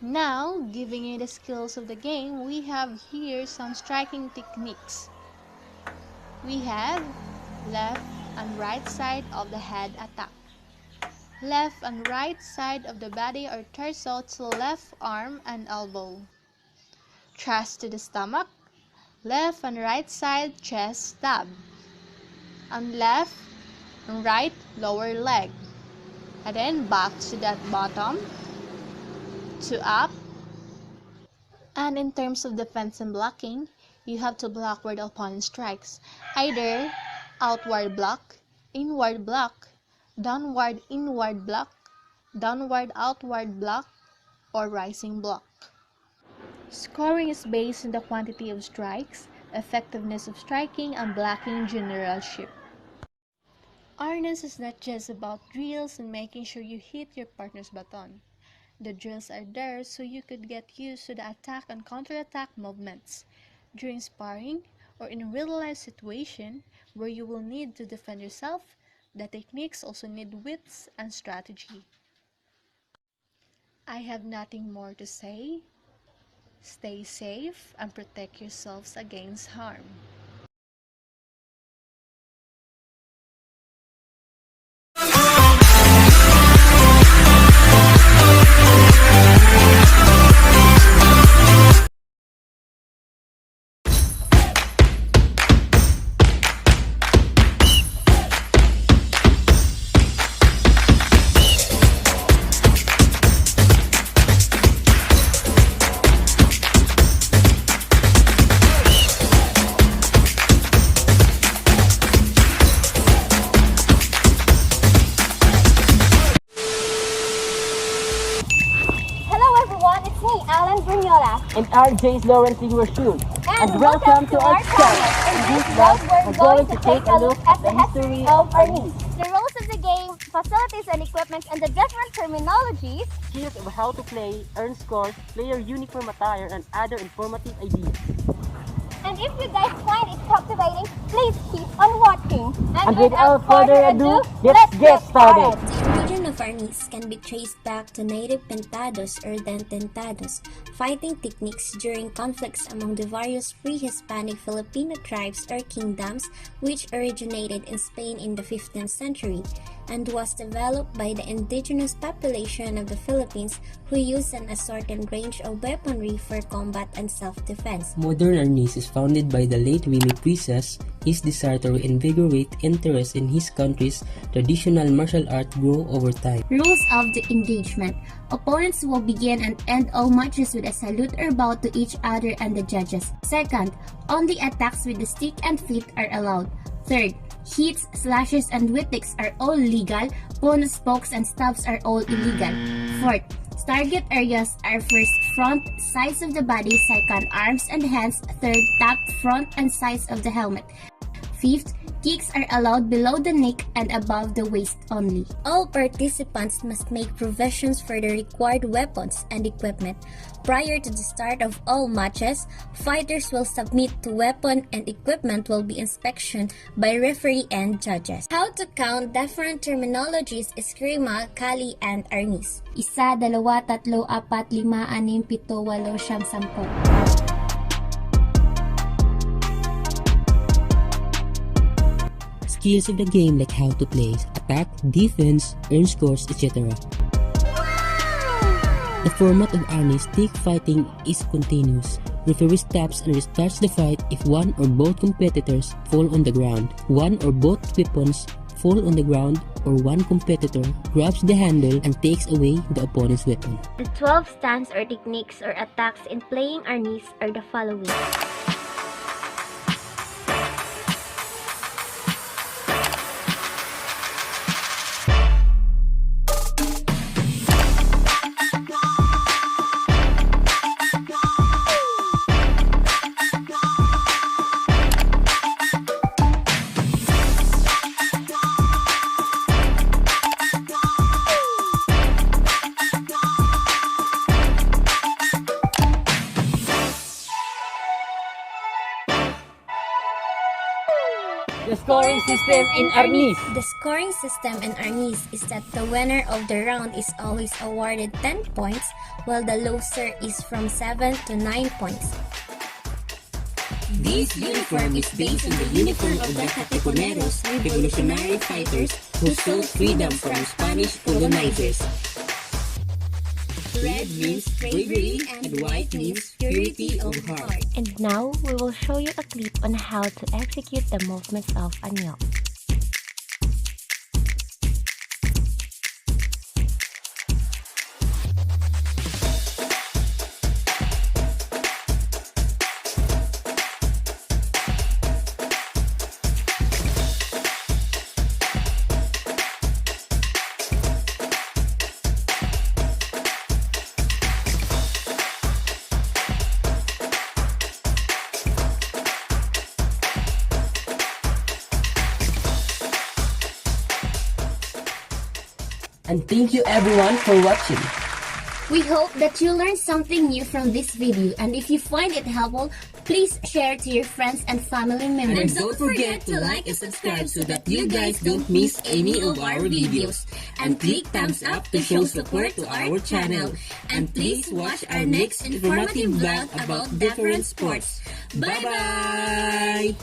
Now, giving you the skills of the game, we have here some striking techniques. We have left and right side of the head attack, left and right side of the body or torso to left arm and elbow, thrust to the stomach, left and right side chest stab, and left and right lower leg, and then back to that bottom, to up. And in terms of defense and blocking, you have to block where the opponent strikes, either outward block, inward block, downward inward block, downward outward block, or rising block. Scoring is based on the quantity of strikes, effectiveness of striking, and blocking generalship. Arnis is not just about drills and making sure you hit your partner's baton. The drills are there so you could get used to the attack and counterattack movements during sparring or in a real-life situation where you will need to defend yourself. The techniques also need wits and strategy. I have nothing more to say. Stay safe and protect yourselves against harm. And RJ's Lawrence Rashun. And welcome to our channel. In this vlog, we're going to take a look at the history of Arnis. The rules of the game, facilities and equipment, and the different terminologies. Skills of how to play, earn scores, player uniform attire, and other informative ideas. And if you guys find it captivating, please keep on watching. And without further ado, let's get started. The origin of Arnis can be traced back to native Pentados or Dententados, fighting techniques during conflicts among the various pre-Hispanic Filipino tribes or kingdoms which originated in Spain in the 15th century and was developed by the indigenous population of the Philippines who used an assorted range of weaponry for combat and self-defense. Modern Arnis is founded by the late Remy Presas. His desire to reinvigorate interest in his country's traditional martial art grew over time. Rules of the engagement. Opponents will begin and end all matches with a salute or bow to each other and the judges. Second, only attacks with the stick and feet are allowed. Third, hits, slashes, and whippings are all legal. Bonus pokes and stabs are all illegal. Fourth, target areas are first front, sides of the body, second arms and hands, third top, front, and sides of the helmet. Fifth, Kicks are allowed below the neck and above the waist only. All participants must make provisions for the required weapons and equipment. Prior to the start of all matches, fighters will submit to weapon and equipment will be inspected by referee and judges. How to count different terminologies is Eskrima, Kali, and Arnis. 1, 2, 3, 4, 5, 6, 7, 8, 10. Skills of the game like how to play, attack, defense, earn scores, etc. The format of Arnis stick fighting is continuous. Referee stops and restarts the fight if one or both competitors fall on the ground, one or both weapons fall on the ground, or one competitor grabs the handle and takes away the opponent's weapon. The 12 stance or techniques or attacks in playing Arnis are the following. The scoring system in Arnis. The scoring system in Arnis is that the winner of the round is always awarded 10 points, while the loser is from 7 to 9 points. This uniform is based on the uniform of the Katipuneros, revolutionary fighters who sought freedom from Spanish colonizers. Red means bravery and white means purity of heart. And now we will show you a clip on how to execute the movements of Anyo. And thank you everyone for watching. We hope that you learned something new from this video, and if you find it helpful, please share to your friends and family members. And don't forget to like and subscribe so that you guys don't miss any of our videos. And click thumbs up to show support to our channel. And please watch our next informative vlog about different sports. Bye-bye!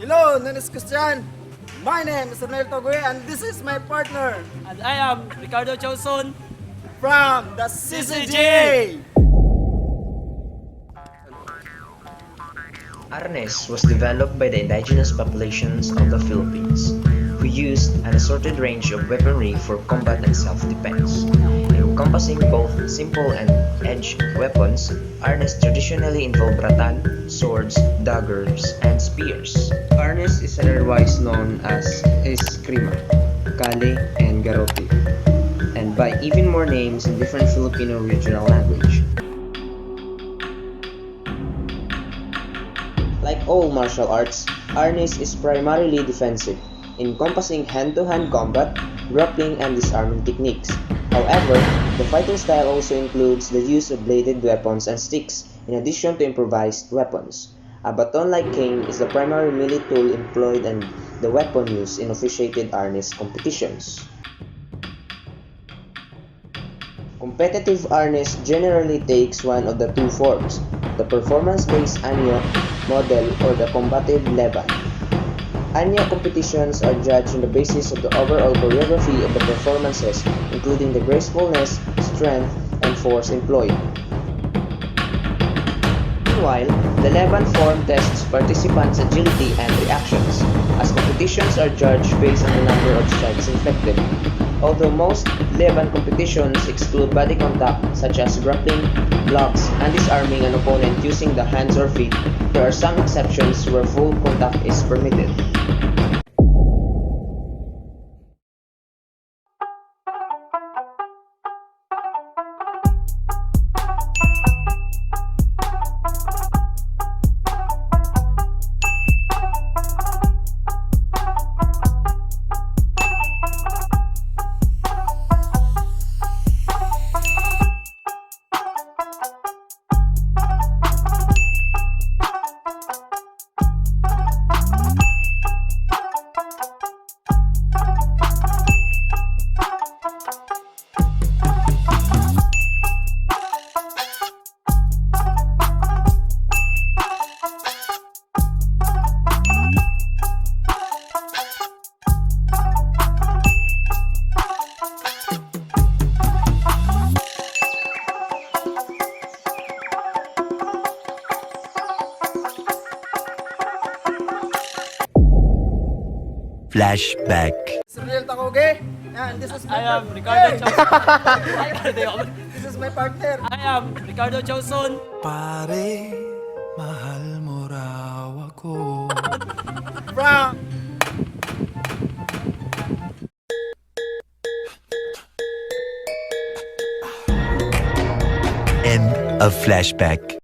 Hello, Nonescost. My name is Arnel Togue and this is my partner. And I am Ricardo Chauson from the CCG. Arnis was developed by the indigenous populations of the Philippines, who used an assorted range of weaponry for combat and self-defense. Encompassing both simple and edged weapons, Arnis traditionally involved rattan, swords, daggers, and spears. Arnis is otherwise known as Eskrima, Kali, and Garoti, and by even more names in different Filipino regional language. Like all martial arts, Arnis is primarily defensive, encompassing hand-to-hand combat, grappling, and disarming techniques. However, the fighting style also includes the use of bladed weapons and sticks, in addition to improvised weapons. A baton-like cane is the primary melee tool employed and the weapon used in officiated Arnis competitions. Competitive Arnis generally takes one of the two forms, the performance-based Anyo model or the combative Levan. Anyo competitions are judged on the basis of the overall choreography of the performances, including the gracefulness, strength, and force employed. Meanwhile, the Levan form tests participants' agility and reactions, as competitions are judged based on the number of strikes inflicted. Although most Levan competitions exclude body contact such as grappling, blocks, and disarming an opponent using the hands or feet, there are some exceptions where full contact is permitted. Flashback. Israel Takoge, and this is my I am Ricardo Chosun. This is my partner. I am Ricardo Chosun. Pare, mahal mo raw ako. From End of flashback.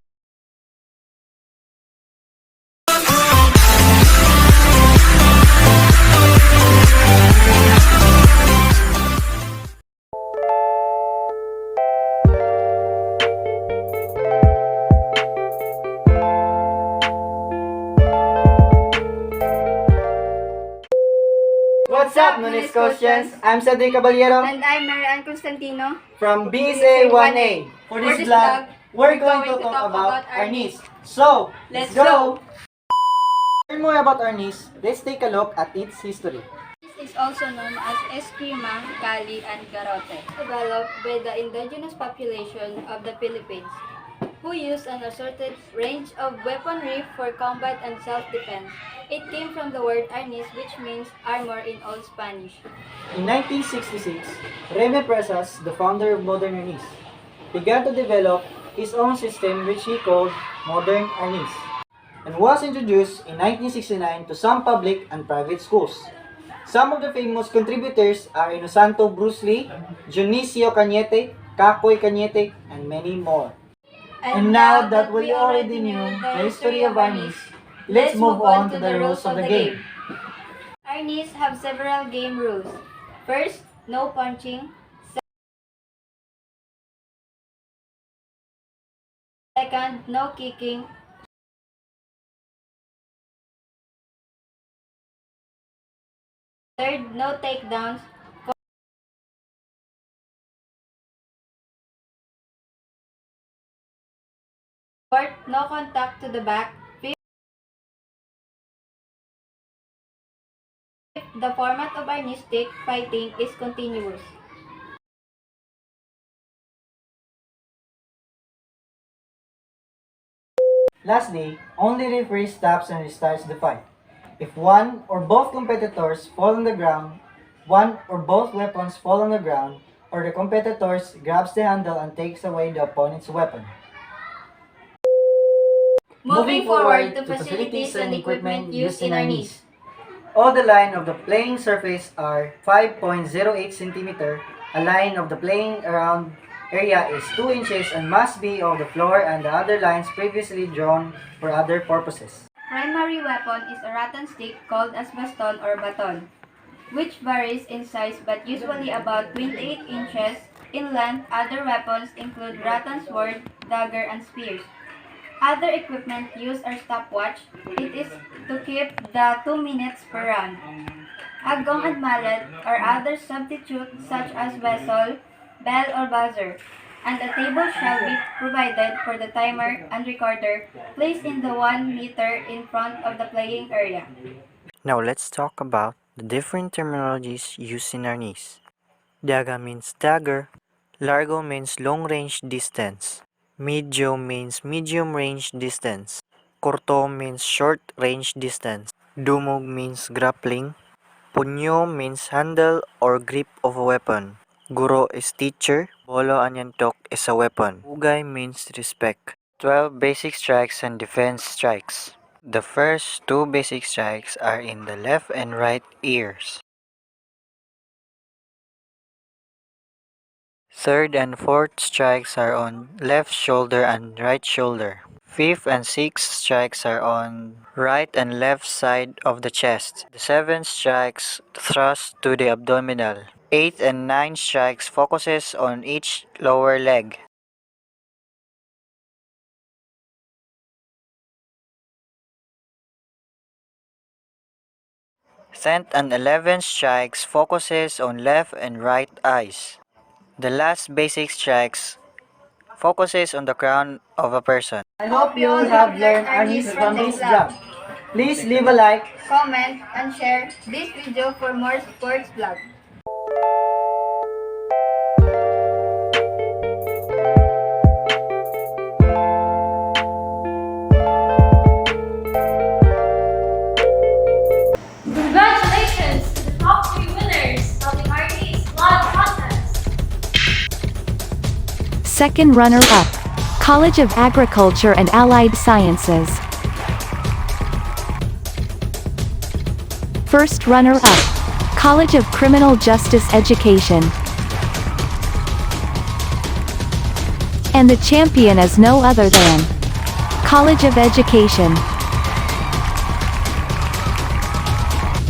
What's up, Nonescostians? I'm Cedric Caballero And I'm Marian Constantino. from BSA 1A. For this vlog, we're going to talk about Arnis. So, let's go! To learn more about Arnis, let's take a look at its history. This is also known as Eskrima, Kali, and Garote, developed by the indigenous population of the Philippines, who used an assorted range of weaponry for combat and self-defense. It came from the word arnis, which means armor in Old Spanish. In 1966, Rene Presas, the founder of modern Arnis, began to develop his own system which he called Modern Arnis, and was introduced in 1969 to some public and private schools. Some of the famous contributors are Inosanto Bruce Lee, Dionisio Cañete, Cacoy Cañete, and many more. And now that we already knew the history of Arnis, let's move on to the rules of the game. Arnis have several game rules. First, no punching. Second, no kicking. Third, no takedowns. Fourth, no contact to the back. Fifth, the format of arnistic fighting is continuous. Lastly, only referee stops and restarts the fight. If one or both competitors fall on the ground, one or both weapons fall on the ground, or the competitors grabs the handle and takes away the opponent's weapon. Moving forward to facilities and equipment used in Arnis. All the line of the playing surface are 5.08 cm. A line of the playing around area is 2 inches and must be on the floor, and the other lines previously drawn for other purposes. Primary weapon is a rattan stick called as baston or baton, which varies in size but usually about 28 inches in length. Other weapons include rattan sword, dagger, and spears. Other equipment used are stopwatch. It is to keep the 2 minutes per round. A gong and mallet or other substitutes such as whistle, bell, or buzzer. And a table shall be provided for the timer and recorder placed in the 1 meter in front of the playing area. Now let's talk about the different terminologies used in Arnis. Daga means dagger, Largo means long-range distance. Medio means medium-range distance. Corto means short-range distance. Dumog means grappling. Punyo means handle or grip of a weapon. Guro is teacher. Bolo anyantok is a weapon. Ugay means respect. 12 basic strikes and defense strikes. The first two basic strikes are in the left and right ears. Third and fourth strikes are on left shoulder and right shoulder. Fifth and sixth strikes are on right and left side of the chest. The seventh strikes thrust to the abdominal. Eighth and ninth strikes focuses on each lower leg. Tenth and 11th strikes focuses on left and right eyes. The last basic strikes focuses on the crown of a person. I hope you all have learned Arnis from this vlog. Please leave a like, comment, and share this video for more sports vlogs. Congratulations to the top 3 winners of the Arnis Vlog Contest. Second runner-up, College of Agriculture and Allied Sciences. First runner-up, College of Criminal Justice Education. And the champion is no other than College of Education.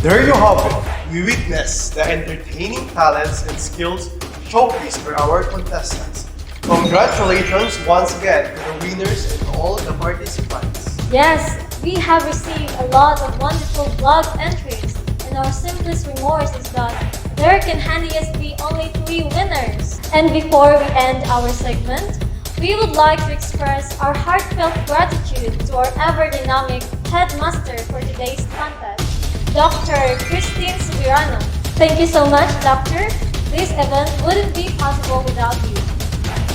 There you have it. We witnessed the entertaining talents and skills showcased by our contestants. Congratulations once again to the winners and all the participants. Yes, we have received a lot of wonderful vlog entries, and our simplest remorse is that there can handiest be only 3 winners. And before we end our segment, we would like to express our heartfelt gratitude to our ever-dynamic headmaster for today's contest, Dr. Christine Subirano. Thank you so much, Doctor. This event wouldn't be possible without you.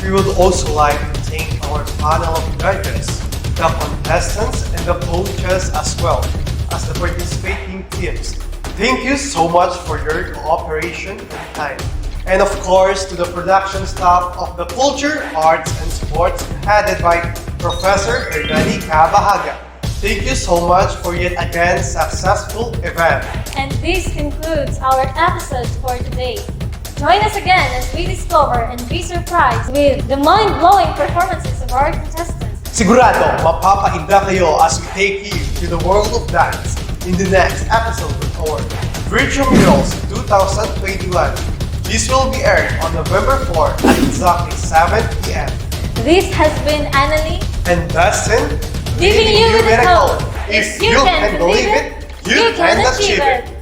We would also like to thank our panel of judges, the contestants, and the coaches as well as the participating teams. Thank you so much for your cooperation and time. And of course, to the production staff of the Culture, Arts, and Sports headed by Professor Hernani Cabahaga. Thank you so much for yet again successful event. And this concludes our episode for today. Join us again as we discover and be surprised with the mind-blowing performances of our contestants. Sigurado, mapapainda kayo as we take you to the world of dance in the next episode of our Virtuamurals 2021. This will be aired on November 4 at exactly 7 p.m. This has been Annalie and Dustin, leaving you with a code. If you can believe it, you can achieve it.